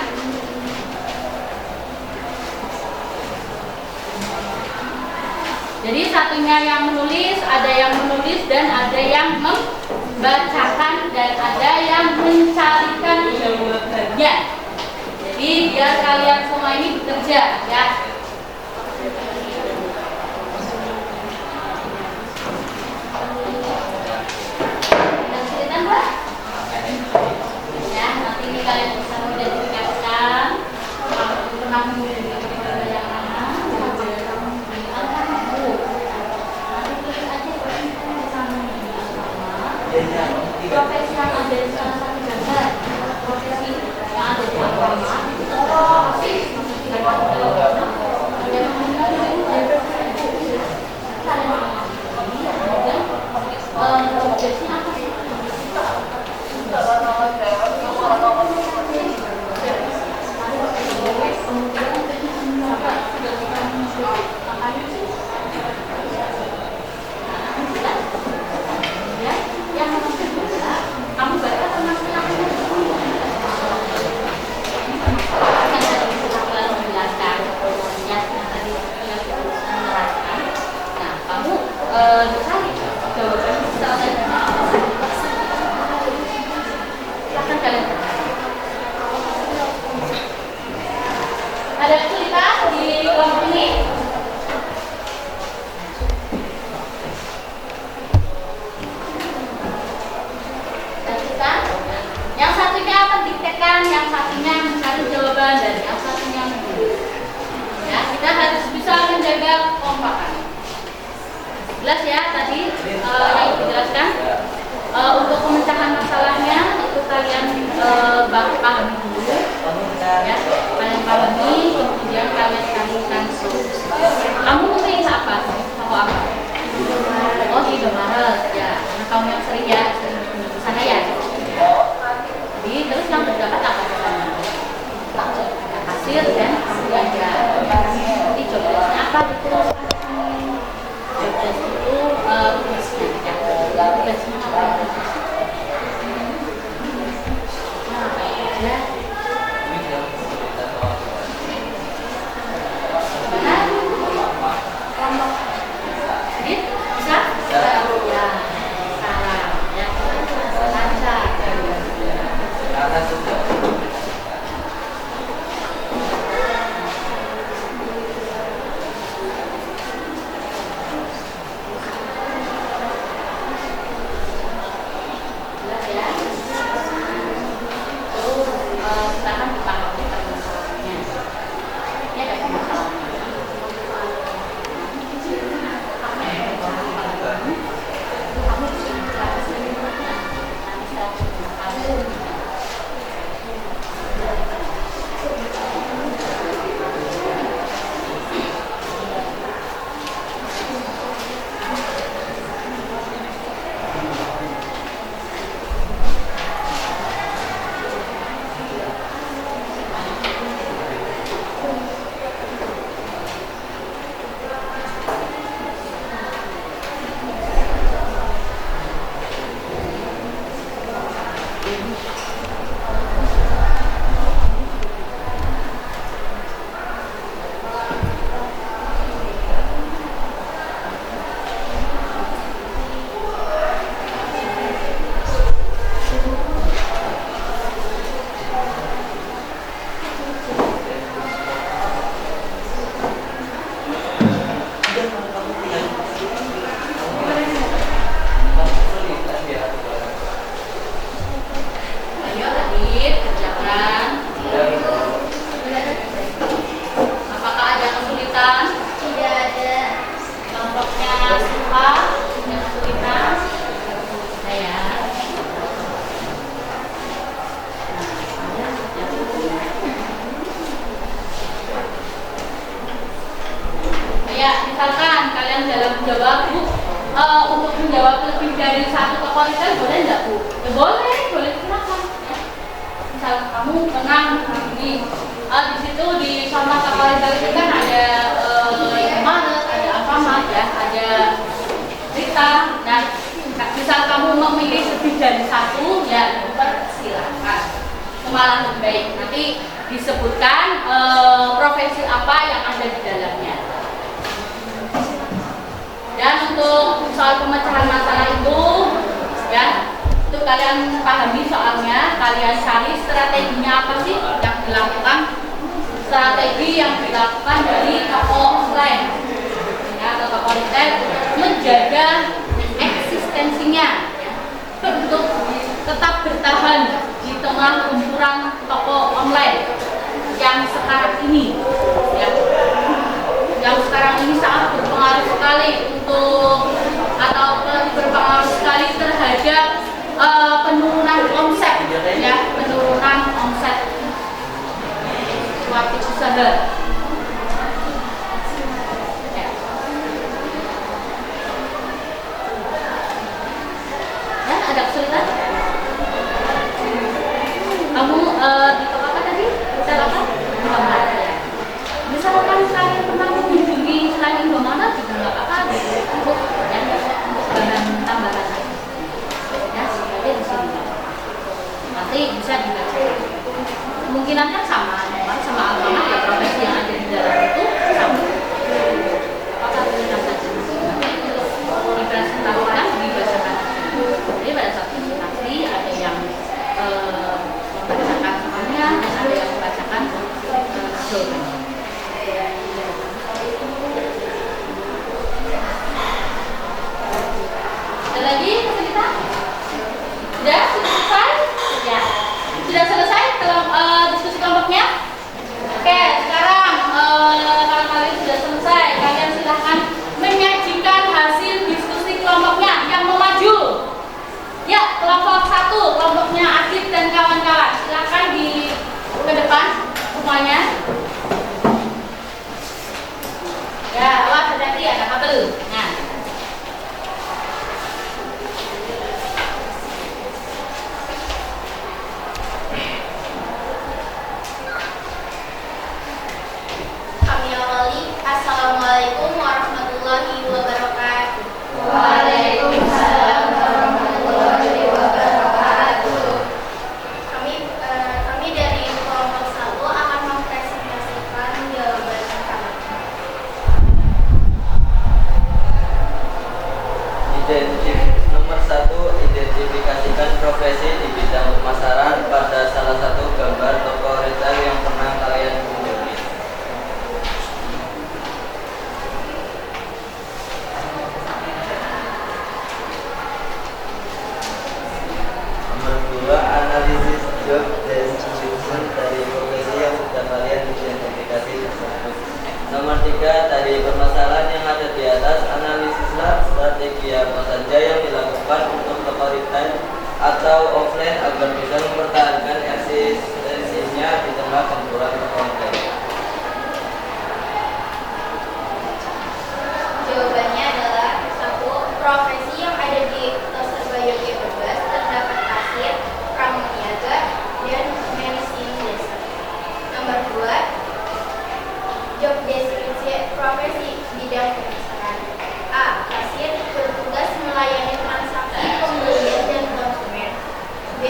Jadi satunya yang menulis, ada yang menulis dan ada yang membacakan dan ada yang mencarikan jawabannya. Jadi biar kalian semua ini bekerja, ya. Ada kesulitan, Mbak? Ya, nanti ini kalian bisa mengidentifikasikan pernah mengunjungi yang mana. Profesi yang ada di salah satu gambar, profesi yang ada di agama, kamu baca tentang cari jawaban silahkan kalian. Ada kesulitan di kelompok ini? Yang satunya mendiktekan, yang satunya mencari jawaban, dan yang satunya menulis. Ya, kita harus bisa menjaga kekompakan. Jelas ya tadi yang dijelaskan untuk pemecahan masalahnya itu kalian pahami dulu, ya, kalian pahami, kemudian kalian carikan solusi. Kamu memilih apa? Mau apa? Oh, di Indomaret, ya. Nah, kamu yang sering ya, sering ke sana ya. Jadi terus yang terdapat apa? Ada hasil dan belanja. Jadi jobdesknya apa gitu? Jobdesk itu tugasnya ya. Tugasnya apa? Ya. Bisa? Ya. Salah. Ya. Lancar. Atas juga. Jelas ya. Terus silakan dipahami permasalahannya. Ini ada permasalahannya. Kamu bisa menjelaskan kamu. Ayo Adit, kerjakan. Apakah ada kesulitan? Tidak ada. Kelompoknya suka punya kesulitan? Saya. Ya, misalkan kalian dalam menjawab Bu, untuk menjawab lebih dari satu kepolisian boleh nggak Bu? Ya, boleh silakan. Ya. Misal kamu tenang begini, di situ di sama kepolisian itu kan ada Indomaret, ada Alfamart ya, ada Rita. Nah, misal kamu memilih lebih dari satu, ya silakan. Malah lebih baik nanti disebutkan profesi apa yang ada di dalamnya. Dan untuk soal pemecahan masalah itu, ya, itu kalian pahami soalnya, kalian cari strateginya apa sih yang dilakukan, strategi yang dilakukan dari toko online, ya, atau toko retail menjaga eksistensinya, ya, untuk tetap bertahan di tengah gempuran toko online yang sekarang ini, ya. Yang sekarang ini sangat berpengaruh sekali untuk atau berpengaruh sekali terhadap penurunan omset, ya, penurunan omset suatu usaha. Ya. Ya, ada kesulitan? Kamu di toko apa tadi? Hotel apa? Indomaret ya. Misalkan kalian pernah mengunjungi selain Indomaret juga nggak apa-apa gitu. Untuk ya, untuk bahan tambahan. Ya, seperti di sini. Nanti bisa dibaca. Kemungkinannya sama, sama Alfamart ya, profesi yang ada di dalam itu sama. Apakah bisa saja? Nanti untuk dipresentasikan dibacakan. Jadi pada saat presentasi ada yang membacakan soalnya dan ada yang membacakan jawabannya. Ada lagi kesulitan? Sudah selesai? Ya. Sudah selesai diskusi kelompoknya? Oke, sekarang ke depan semuanya. Ya, awas hati-hati ada kabel. Nah. Kami awali. Assalamualaikum warahmatullahi wabarakatuh. Waalaikumsalam warahmatullahi wabarakatuh. Kami dari kelompok 1 akan mempresentasikan jawaban kami. Nomor 1, identifikasikan profesi di bidang pemasaran pada salah satu gambar toko retail yang pernah kalian kunjungi. Nomor 2, analisis job description dari profesi yang sudah kalian identifikasi tersebut. Nomor 3, dari permasalahan yang ada di atas, analisislah strategi apa saja yang dilakukan untuk toko retail atau offline agar bisa mempertahankan eksistensinya di tengah gempuran toko retail. Jawabannya adalah 1. Profesi yang ada di Surabaya bebas terdapat kasir, pramuniaga, dan manajemen desa. Nomor 2. Job deskripsi profesi bidang pemasaran. A. Kasir bertugas melayani transaksi pembelian dan konsumen. B.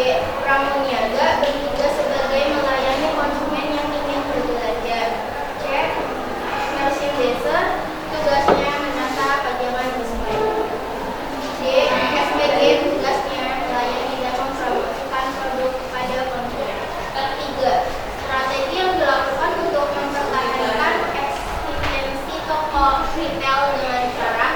Pramuniaga bertugas sebagai melayani konsumen yang ingin berbelanja. C. Merchandiser tugasnya menata pajangan display. D. SPG tugasnya melayani dan mempromosikan produk kepada konsumen. Ketiga, strategi yang dilakukan untuk mempertahankan eksistensi toko retail dengan cara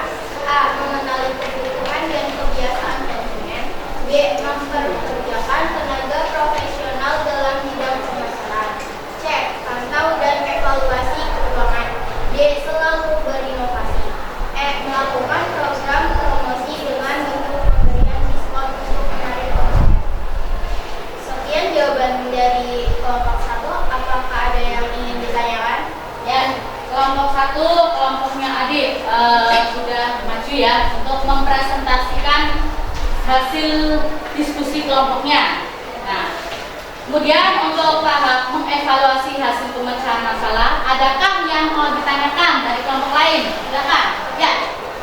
A. Mengenali kebutuhan dan kebiasaan konsumen. B. Memperkerjakan tenaga profesional dalam bidang pemasaran. C. Pantau dan evaluasi keuangan. D. Selalu berinovasi. E. Melakukan program promosi dengan bentuk pemberian diskon untuk menarik konsumen. Sekian jawaban dari kelompok 1. Apakah ada yang ingin ditanyakan? Ya, kelompok 1, kelompoknya Adit sudah maju ya untuk mempresentasikan hasil diskusi kelompoknya. Nah, kemudian untuk tahap mengevaluasi hasil pemecahan masalah, adakah yang mau ditanyakan dari kelompok lain? Silakan. Ya,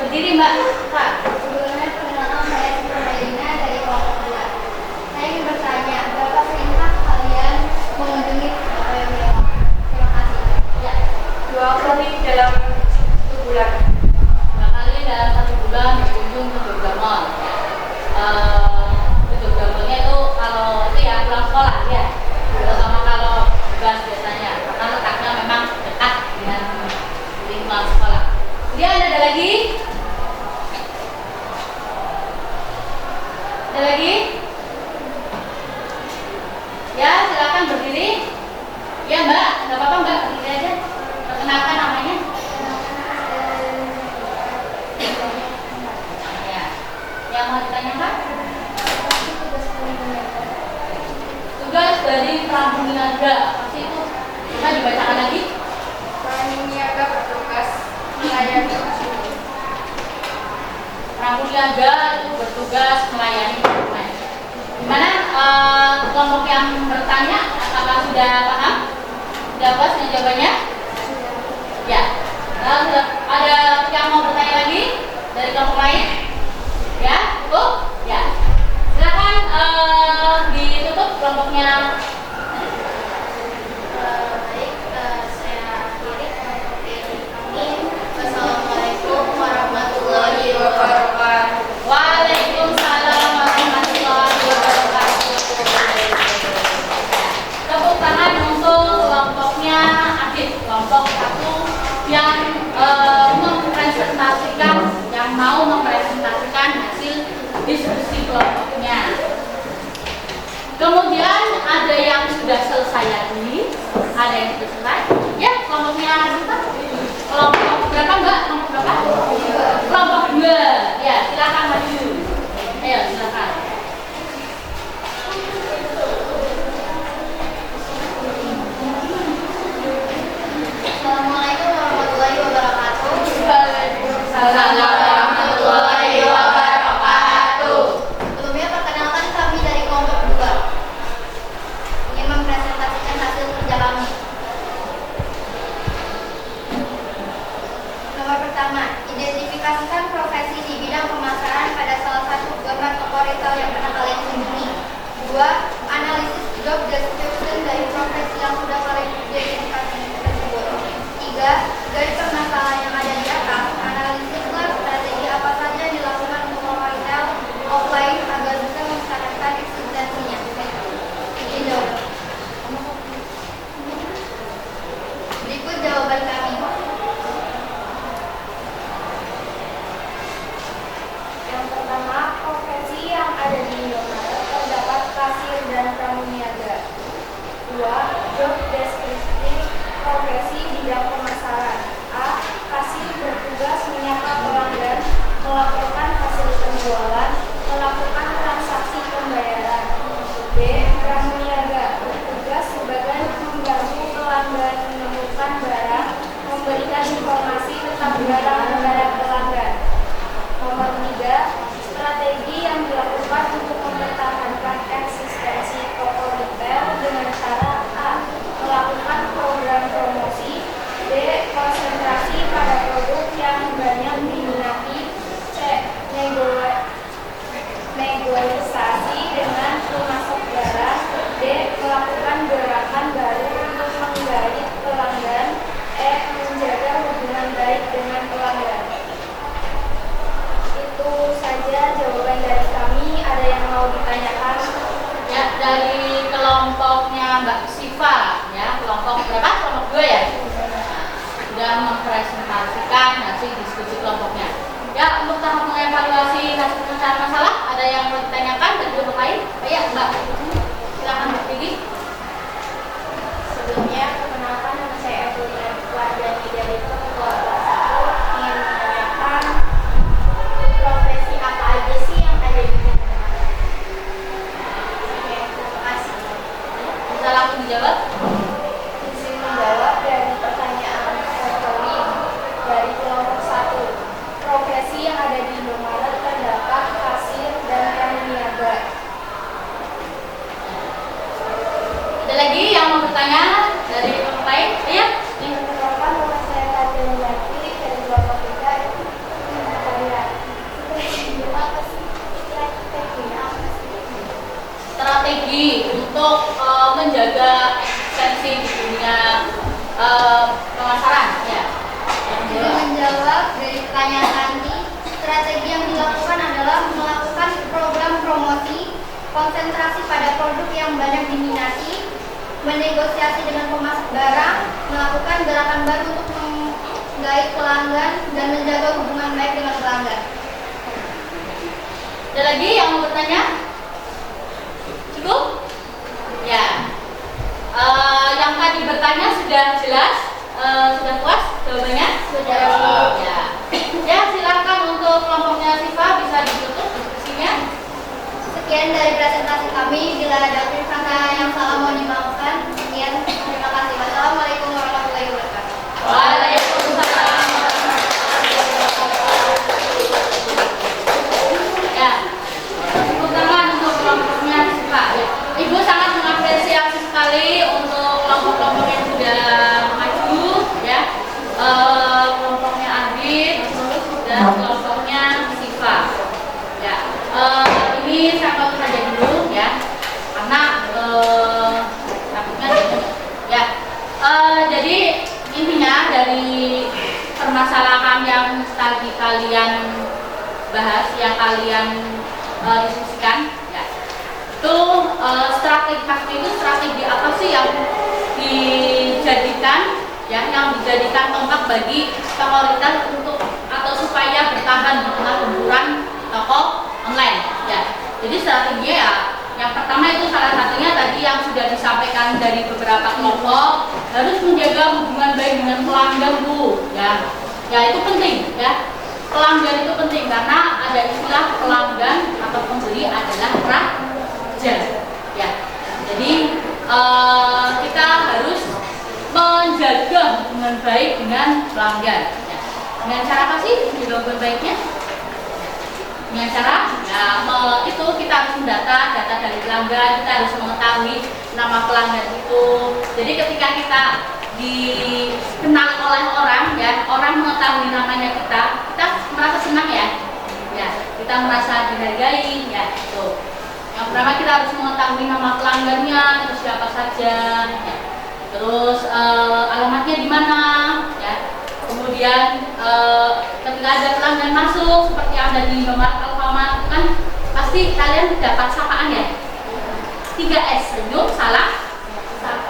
berdiri Mbak. Pak. Sebelumnya perkenalkan saya Supramelina dari kelompok 2. Saya ingin bertanya, berapa seringkah kalian mengunjungi toko yang mewah? Terima kasih. Ya, 2 kali dalam 1 bulan. 2 kali dalam 1 bulan berkunjung ke Jogja Mall. Ke Jogja Mallnya itu kalau itu ya pulang sekolah ya, terutama kalau tugas biasanya, karena letaknya memang dekat dengan lingkungan sekolah. Kemudian ada lagi? Ada lagi? Ya, silakan berdiri. Ya Mbak, nggak apa-apa Mbak, berdiri aja. Perkenalkan namanya. Ya, yang mau ditanyakan? Tugas dari pramuniaga, apa sih itu? Bisa dibacakan lagi? Pramuniaga bertugas melayani konsumen. Pramuniaga itu bertugas melayani konsumen. Gimana kelompok yang bertanya? Apakah sudah paham? Sudah puas dengan jawabannya? Ya. Lalu ada yang mau bertanya lagi dari kelompok lain? Ya, cukup? Ya. Silakan ditutup kelompoknya. Baik, saya akhiri untuk ini kami. Wassalamualaikum warahmatullahi wabarakatuh. Waalaikumsalam warahmatullahi wabarakatuh. Tepuk tangan untuk kelompoknya Adit, kelompok 1 yang mau mempresentasikan hasil diskusi kelompoknya. Kemudian ada yang sudah selesai lagi, ada yang sudah selesai. Ya, kelompoknya berapa? Kelompok berapa Mbak? Kelompok berapa? Kelompok 2. Ya, silakan maju. Ayo, silakan. Waalaikumsalam warahmatullahi wabarakatuh. Sebelumnya perkenalkan kami dari kelompok 2 ingin mempresentasikan hasil kerja kami. Nomor pertama, identifikasikan profesi di bidang pemasaran pada salah satu gambar toko retail yang pernah kalian kunjungi. 2. Analisis job description dari profesi yang sudah kalian identifikasi tersebut. 3. Dari permasalahan yang ada di atas, analisislah strategi apa saja yang dilakukan untuk toko retail offline agar bisa meningkatkan eksistensinya. Izin jawab. Berikut jawaban kami. Yang pertama, profesi yang ada di Indomaret terdapat kasir dan pramuniaga. 2. Job description profesi bidang pemasaran. A. Kasir bertugas menyapa pelanggan, melaporkan hasil penjualan, melakukan transaksi pembayaran. B. Pramuniaga bertugas sebagai mengganggu pelanggan menemukan barang, memberikan informasi tentang barang kepada pelanggan. Nomor 3, strategi yang dilakukan untuk mempertahankan eksistensi toko retail dengan cara A. Melakukan program promosi. B. Konsentrasi pada produk yang banyak diminati. C. Negosiasi dengan pemasok barang. D. Melakukan gerakan baru untuk menggait pelanggan. E. Menjaga hubungan baik dengan pelanggan. Itu saja jawaban dari kami. Ada yang mau ditanyakan? Ya, dari kelompoknya Mbak Siva, ya, kelompok berapa? Kelompok 2 ya? Sudah mempresentasikan hasil diskusi kelompoknya. Ya, untuk tahap mengevaluasi hasil pemecahan masalah, ada yang mau ditanyakan dari kelompok lain? Ya, Mbak. Silakan Mbak Digi. Sebelumnya, perkenalkan nama saya Evelina Wardani dari kelompok kelas 1. Ingin menanyakan profesi apa aja sih yang ada di Indomaret? Oke, terima kasih. Bisa langsung dijawab? Izin menjawab dari pertanyaan Evelyn dari kelompok 1. Profesi yang ada di Indomaret terdapat kasir dan pramuniaga. Ada lagi yang mau bertanya dari kelompok lain? Iya? Perkenalkan nama saya Kajian Yati dari kelompok 3. Strategi untuk menjaga eksistensi di dunia pemasaran, ya. Jadi menjawab dari pertanyaan Santi, strategi yang dilakukan adalah melakukan program promosi, konsentrasi pada produk yang banyak diminati, menegosiasi dengan pemasok barang, melakukan gerakan baru untuk menggait pelanggan, dan menjaga hubungan baik dengan pelanggan. Ada lagi yang mau bertanya? Cukup? Ya. Yang tadi bertanya sudah jelas? Sudah puas jawabannya? Sudah. Ya. Ya, silakan untuk kelompoknya Siva bisa ditutup diskusinya. Sekian dari presentasi kami. Bila ada kata yang salah mohon dimaafkan. Sekian, terima kasih. Wassalamualaikum warahmatullahi wabarakatuh. Waalaikumsalam. Ya. Tepuk tangan untuk kelompoknya Siva. Ya. Ibu sangat mengapresiasi sekali untuk kelompok-kelompok yang sudah maju, ya. Kelompoknya Adit dan kelompoknya Siva. Ya. Ini saya mau saja dulu, ya, karena takutnya ya. Jadi intinya dari permasalahan yang tadi kalian bahas, yang kalian diskusikan, ya, itu strategi pasti itu strategi apa sih yang dijadikan, ya, yang dijadikan tonggak bagi toko retail untuk atau supaya bertahan di tengah gempuran toko online, ya. Jadi strateginya, ya, yang pertama itu salah satunya tadi yang sudah disampaikan dari beberapa kelompok, harus menjaga hubungan baik dengan pelanggan, Bu, ya. Ya, itu penting, ya. Pelanggan itu penting karena ada istilah pelanggan atau pembeli adalah raja, ya. Jadi kita harus menjaga hubungan baik dengan pelanggan, ya. Dengan cara apa sih jawaban baiknya? Dengan cara itu kita harus mendata data dari pelanggan, kita harus mengetahui nama pelanggan itu. Jadi ketika kita dikenal oleh orang, ya, orang mengetahui namanya kita merasa senang ya, kita merasa dihargai, ya. Itu. Yang pertama kita harus mengetahui nama pelanggannya itu siapa saja, ya. Terus alamatnya di mana, ya. Kemudian ketika ada pelanggan masuk seperti yang ada di Indomaret, Alfamart, kan pasti kalian dapat sapaan ya. 3S, senyum, salam,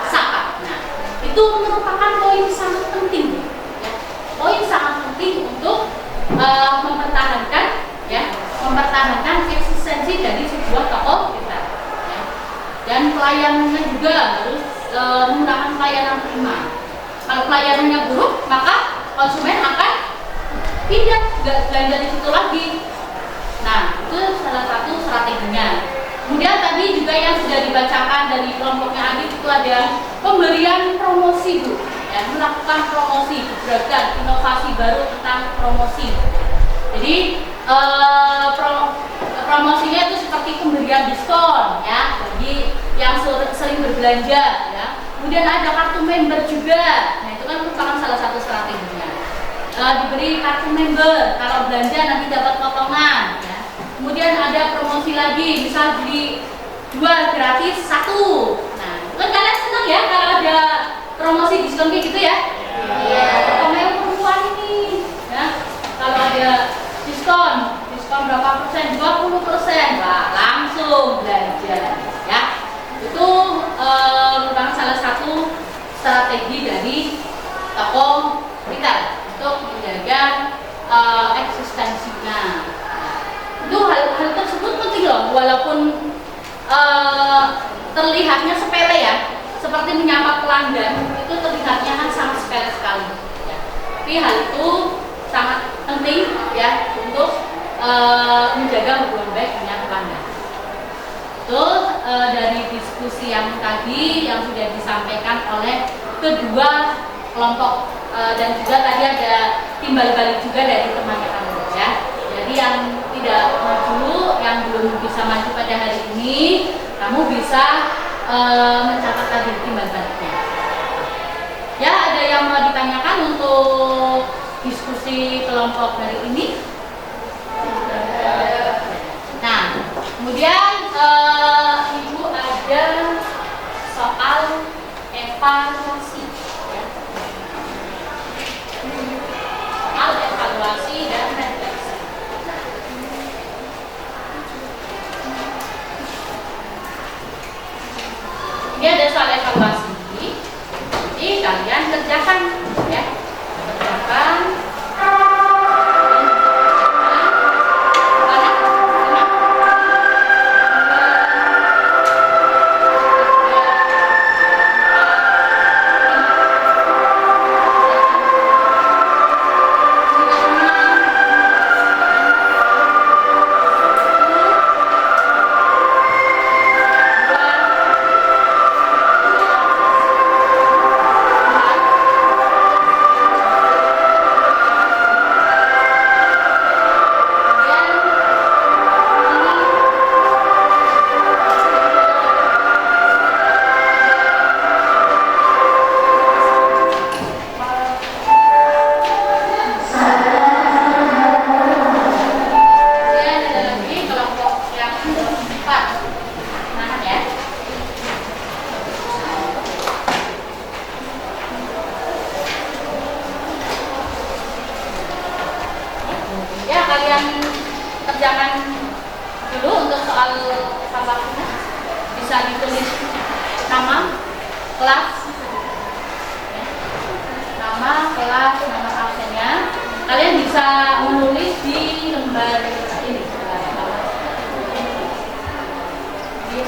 sapa. Nah, itu merupakan poin sangat penting, ya. Poin sangat penting untuk mempertahankan eksistensi dari sebuah toko kita, ya. Dan pelayanannya juga harus menggunakan pelayanan prima. Kalau pelayanannya buruk, maka konsumen akan tidak belanja di situ lagi. Nah, itu salah satu strateginya. Kemudian tadi juga yang sudah dibacakan dari kelompoknya Adit itu ada pemberian promosi, Bu, ya, melakukan promosi, beragam inovasi baru tentang promosi. Jadi promosinya itu seperti pemberian diskon, ya, bagi yang sering berbelanja, ya. Kemudian ada kartu member juga. Nah, itu kan merupakan salah satu strateginya. Diberi kartu member, kalau belanja nanti dapat potongan, ya. Kemudian ada promosi lagi, misal beli 2 gratis 1. Nah, kan kalian senang ya kalau ada promosi diskon kayak gitu ya? Iya. Terutama yang perempuan ini, ya. Kalau ada diskon berapa persen? 20%, wah, langsung belanja, ya. Itu merupakan salah satu strategi dari toko retail untuk menjaga eksistensinya. Itu hal tersebut penting loh, walaupun terlihatnya sepele ya, seperti menyapa pelanggan itu terlihatnya kan sangat sepele sekali, ya. Tapi hal itu sangat penting ya untuk menjaga hubungan baik dengan pelanggan. Itu dari diskusi yang tadi yang sudah disampaikan oleh kedua kelompok, dan juga tadi ada timbal balik juga dari teman kamu, ya. Jadi yang tidak maju, yang belum bisa maju pada hari ini, kamu bisa mencatat tadi timbal baliknya. Ya, ada yang mau ditanyakan untuk diskusi kelompok hari ini? Nah, kemudian Ibu ada soal evaluasi, ya. Soal evaluasi dan refleksi. Ini ada soal evaluasi, jadi kalian kerjakan, ya, kerjakan.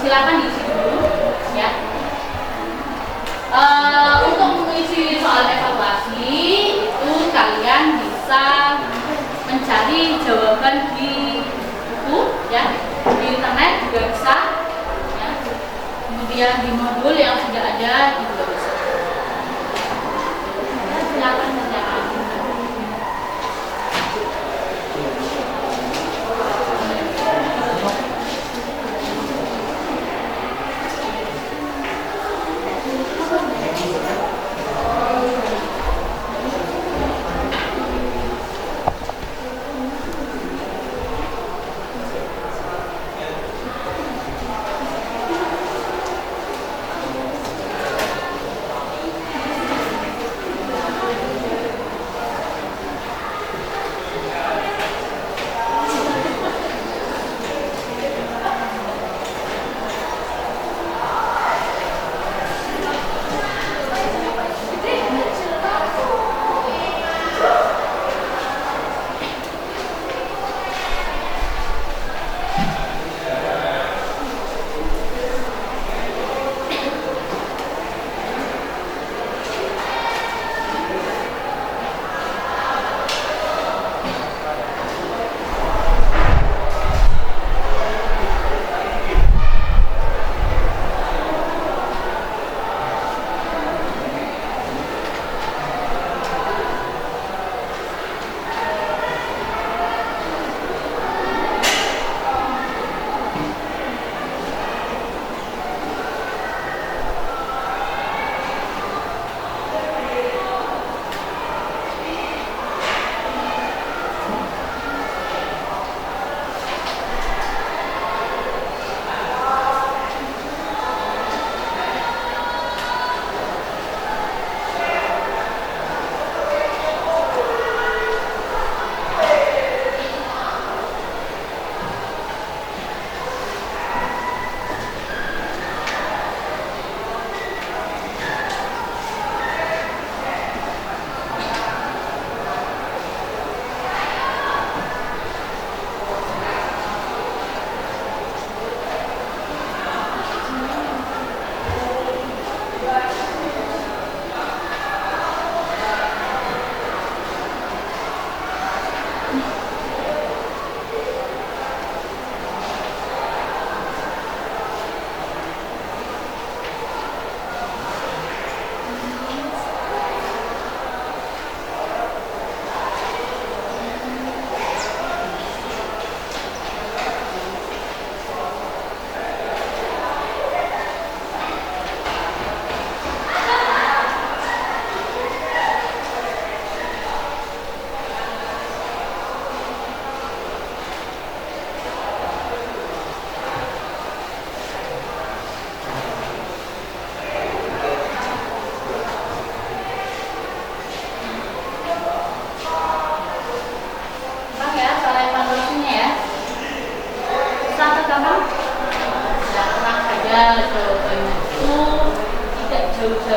Silakan diisi dulu, ya. Untuk mengisi soal evaluasi itu kalian bisa mencari jawaban di buku, ya, di internet juga bisa, ya. Kemudian di modul yang sudah ada juga bisa. Silakan kerjakan.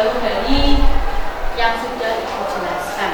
jauh dari yang sudah Ibu jelaskan.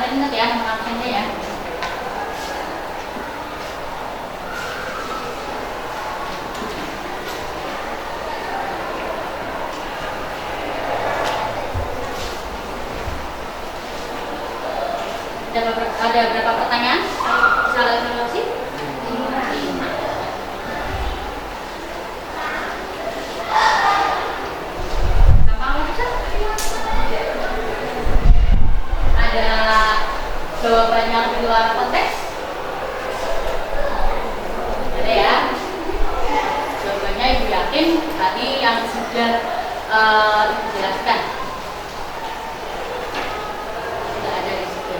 Ingat ya, nomor absennya ya. Ada berapa pertanyaan? Bisa evaluasi? 5. Ada jawabannya di luar konteks? Ada ya? Jawabannya Ibu yakin tadi yang sudah Ibu jelaskan. Tidak ada di situ.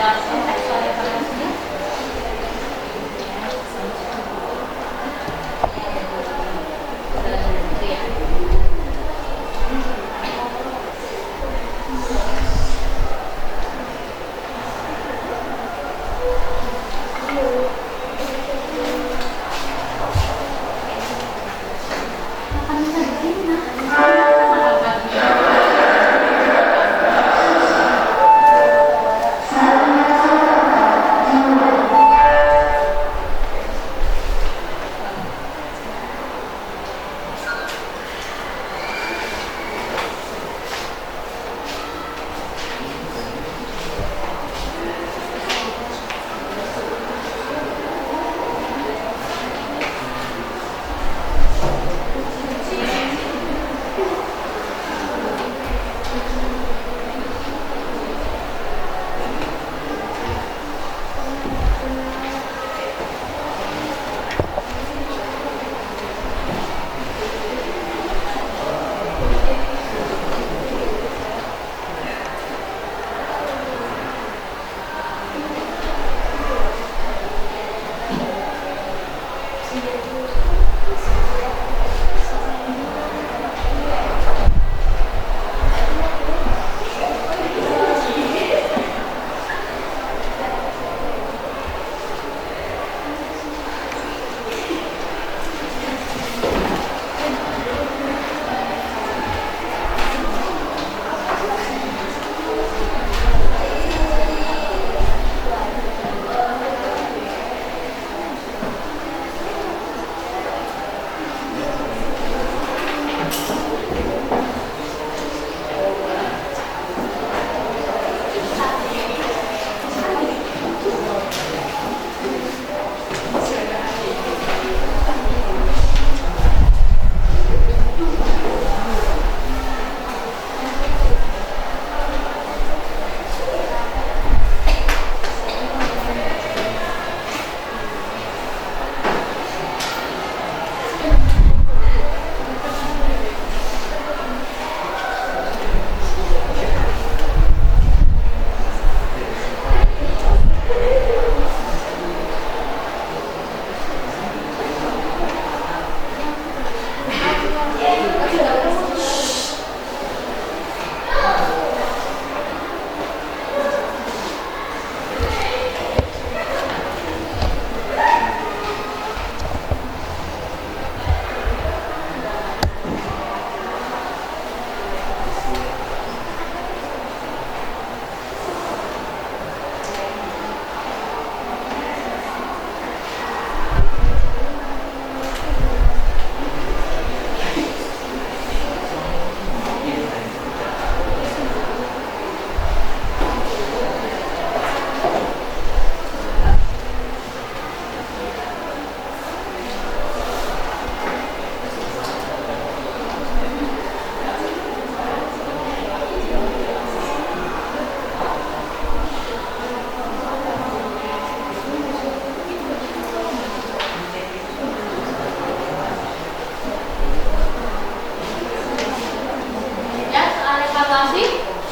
buat konteks soal evaluasinya.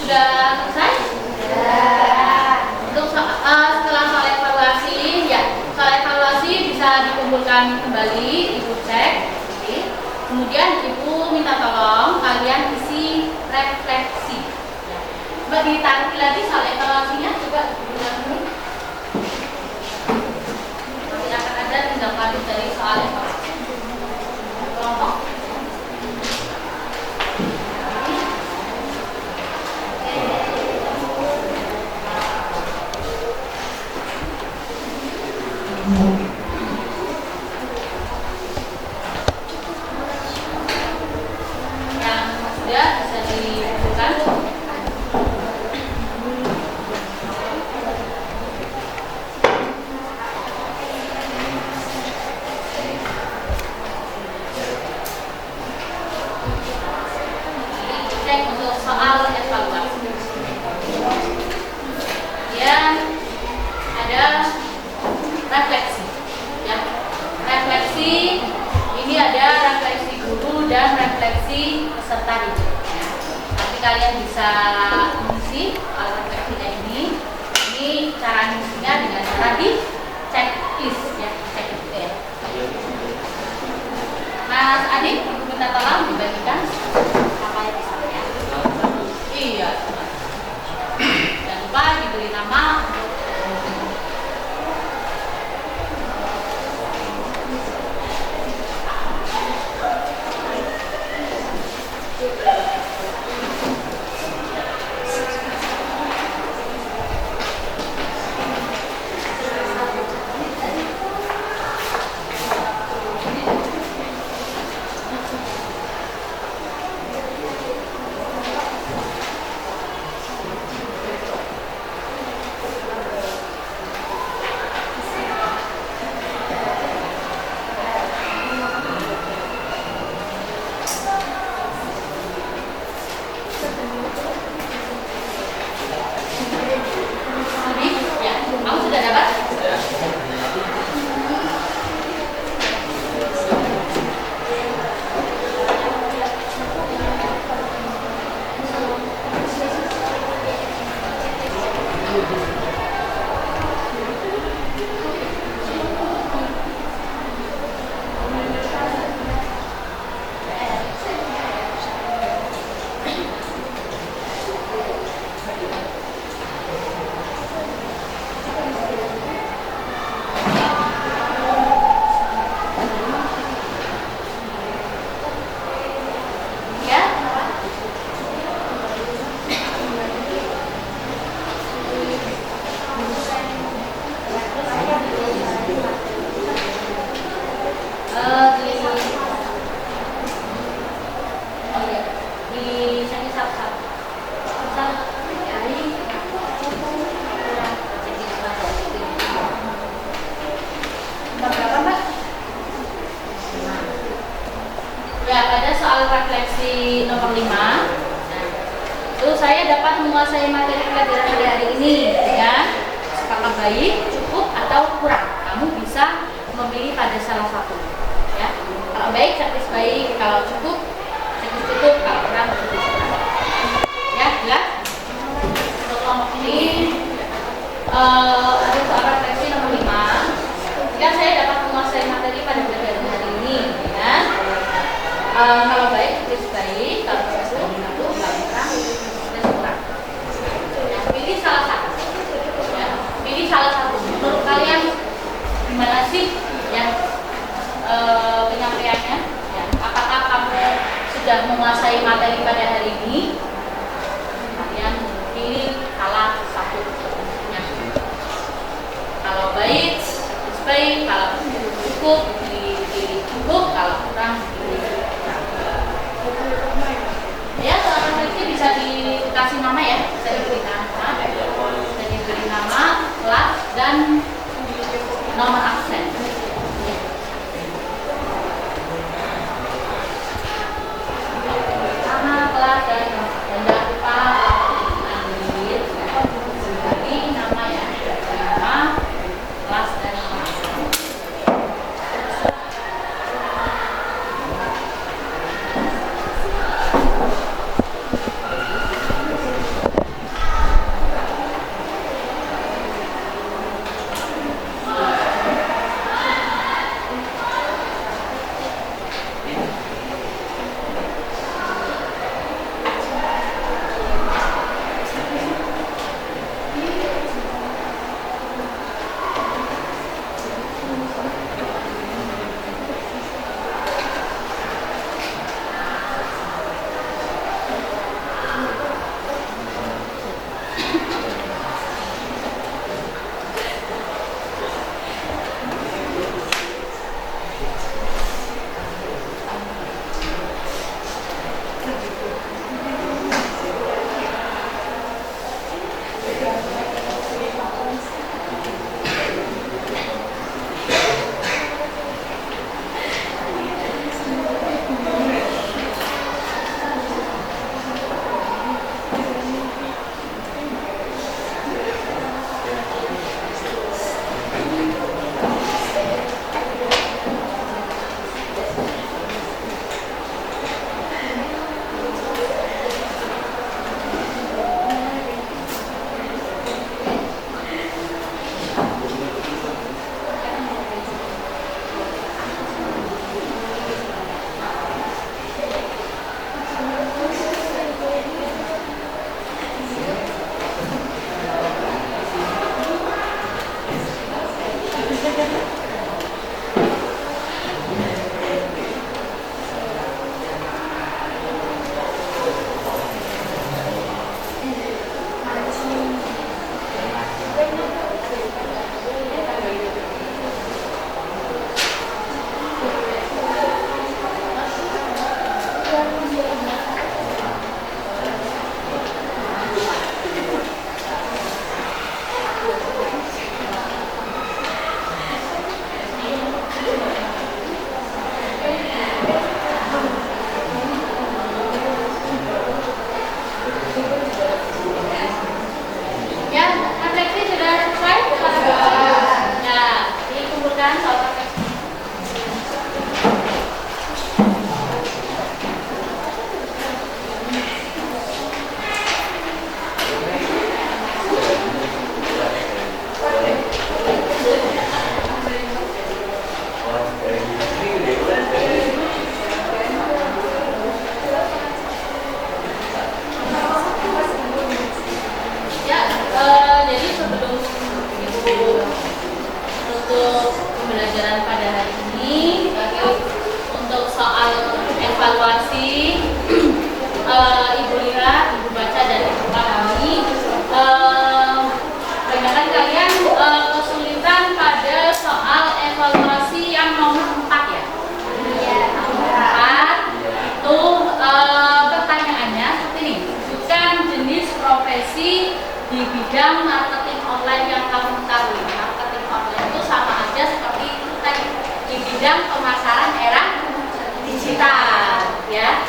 Sudah selesai? Untuk setelah soal evaluasi, ya soal evaluasi bisa dikumpulkan kembali, Ibu cek. Kemudian Ibu minta tolong kalian isi refleksi. Coba ditarik lagi soal evaluasinya, coba diulangi. Nanti akan ada tindak lanjut dari soal evaluasi. Kelompok. Yang sudah bisa dibuka. Cek untuk soal evaluasi. Kemudian ada refleksi. Ya, refleksi ini ada refleksi guru dan refleksi peserta didik. Ya. Nanti kalian bisa mengisi soal refleksinya ini cara ngisinya dengan cara di checklist ya, checklist ya. Mas Adi, Ibu minta tolong dibagikan apa yang misalnya. Iya. Jangan lupa diberi nama. Ya, kamu sudah dapat? Ya. Di sini satu-satu. Berapa, Mbak? Ya, pada soal refleksi nomor 5, itu saya dapat menguasai materi pelajaran pada hari ini, ya. Apakah baik, cukup, atau kurang? Kamu bisa memilih pada salah satu, ya. Kalau baik, checklist baik. Kalau cukup, checklist cukup. Kalau kurang, checklist kurang. Ya, jelas? Untuk kelompok ini ada soal refleksi nomor 5. Jika saya dapat menguasai materi pada pelajaran hari ini, ya. Kalau baik, checklist baik. Kalau cukup, kalau kurang, checklist kurang. Ya, pilih salah satu. Ya, pilih salah satu. Menurut kalian gimana sih yang penyampaiannya? Ya, apakah kamu sudah menguasai materi pada hari ini? Kalian pilih salah satu. Ya. Kalau baik, baik. Kalau cukup, dipilih cukup. Kalau kurang, dipilih kurang. Ya, soal refleksi bisa dikasih nama ya, bisa diberi nama, kelas, dan nomor absen. Ya. Nama, kelas, dan jangan lupa ambil beri nama ya, nama, kelas, dan nomor absen. Ibu lihat, Ibu baca dan Ibu pahami, kebanyakan kalian kesulitan pada soal evaluasi yang nomor 4 ya? Iya. 4 itu pertanyaannya seperti ini. Tunjukkan jenis profesi di bidang marketing online yang kamu ketahui. Marketing online itu sama aja seperti tadi di bidang pemasaran era digital, ya.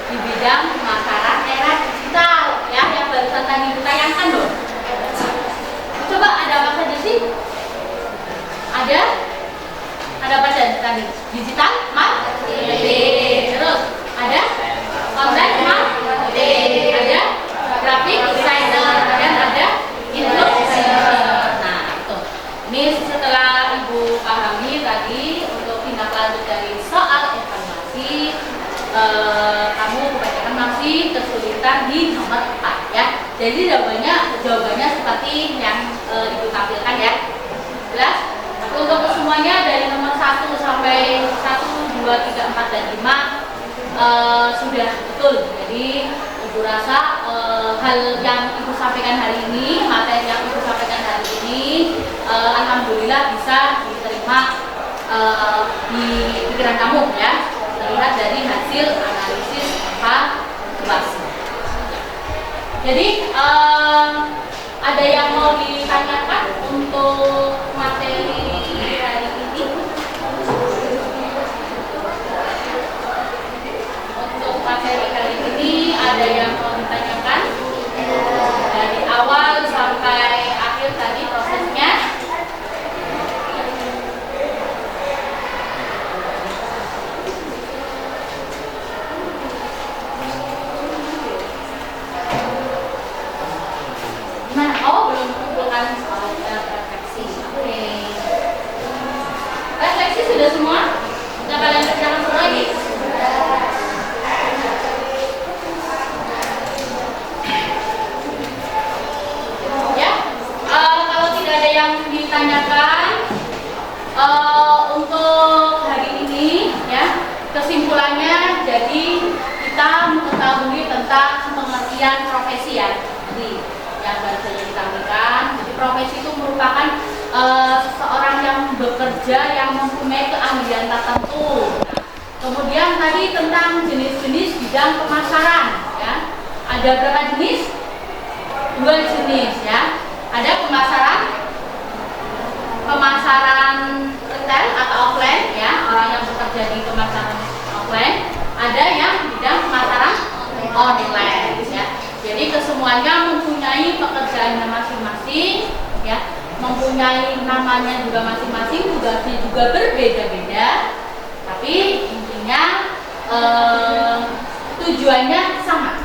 Di bidang pemasaran era digital, ya, yang barusan tadi ditayangkan loh. Coba ada apa saja sih? Ada apa saja tadi? Digital marketing. Terus ada online marketing, ada graphic designer, dan ada influencer. Nah, itu. Ini setelah Ibu pahami tadi, untuk tindak lanjut dari soal evaluasi, kamu kebanyakan masih kesulitan di nomor 4 ya. Jadi jawabannya seperti yang Ibu tampilkan ya. Jelas? Untuk semuanya dari nomor 1 sampai 1, 2, 3, 4, dan 5 sudah betul. Jadi Ibu rasa hal yang Ibu sampaikan hari ini, materi yang Ibu sampaikan hari ini, alhamdulillah bisa diterima di pikiran kamu ya, terlihat dari hasil analisis evaluasi. Jadi ada yang mau ditanyakan untuk materi hari ini? Untuk materi hari ini ada yang mau ditanyakan? Dari awal sampai akhir tadi prosesnya. Nah, oh belum mengumpulkan soal refleksi. Oke. Refleksi sudah semua? Sudah kalian kerjakan semua lagi? Ya. Kalau tidak ada yang ditanyakan untuk hari ini, ya, kesimpulannya jadi kita mengetahui tentang pengertian profesi ya. Jadi yang baru saja ditampilkan. Jadi profesi itu merupakan seseorang yang bekerja yang mempunyai keahlian tertentu. Nah, kemudian tadi tentang jenis-jenis bidang pemasaran, ya. Ada berapa jenis? 2 jenis ya. Ada pemasaran retail atau offline ya, orang yang bekerja di pemasaran offline. Ada yang bidang pemasaran online ya. Jadi kesemuanya mempunyai pekerjaannya masing-masing, ya, mempunyai namanya juga masing-masing, tugasnya juga berbeda-beda. Tapi intinya tujuannya sama.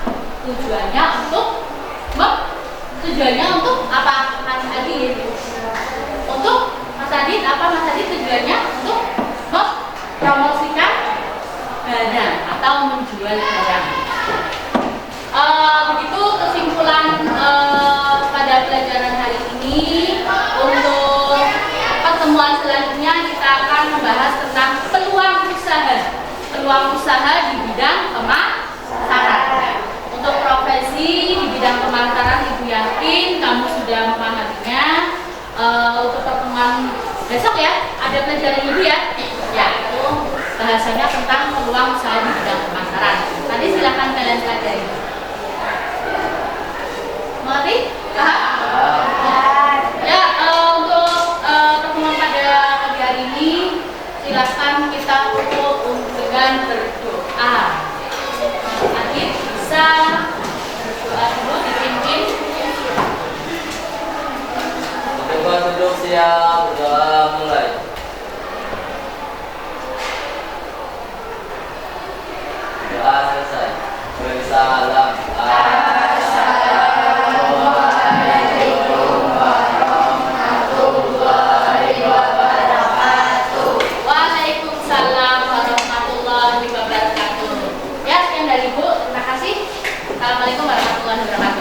Tujuannya untuk apa, Mas Adit? Untuk Mas Adit apa, Mas Adit? Tujuannya untuk mempromosikan barang atau menjual barang. Begitu kesimpulan pada pelajaran hari ini. Untuk pertemuan selanjutnya kita akan membahas tentang peluang usaha di bidang pemasaran. Untuk profesi di bidang pemasaran, Ibu yakin kamu sudah memahaminya. Untuk pertemuan besok ya, ada pelajaran Ibu ya. Ya, itu bahasanya tentang peluang usaha di bidang pemasaran. Nanti silakan kalian pelajari. Mengerti? Ya, untuk pertemuan pada pagi hari ini, silakan kita tutup dengan berdoa. Adit bisa berdoa dulu, dipimpin. Coba duduk siap, berdoa mulai. Doa selesai. Bersalam. Waalaikumsalam warahmatullahi wabarakatuh. Ya, sekian dari Ibu. Terima kasih. Assalamualaikum warahmatullahi wabarakatuh.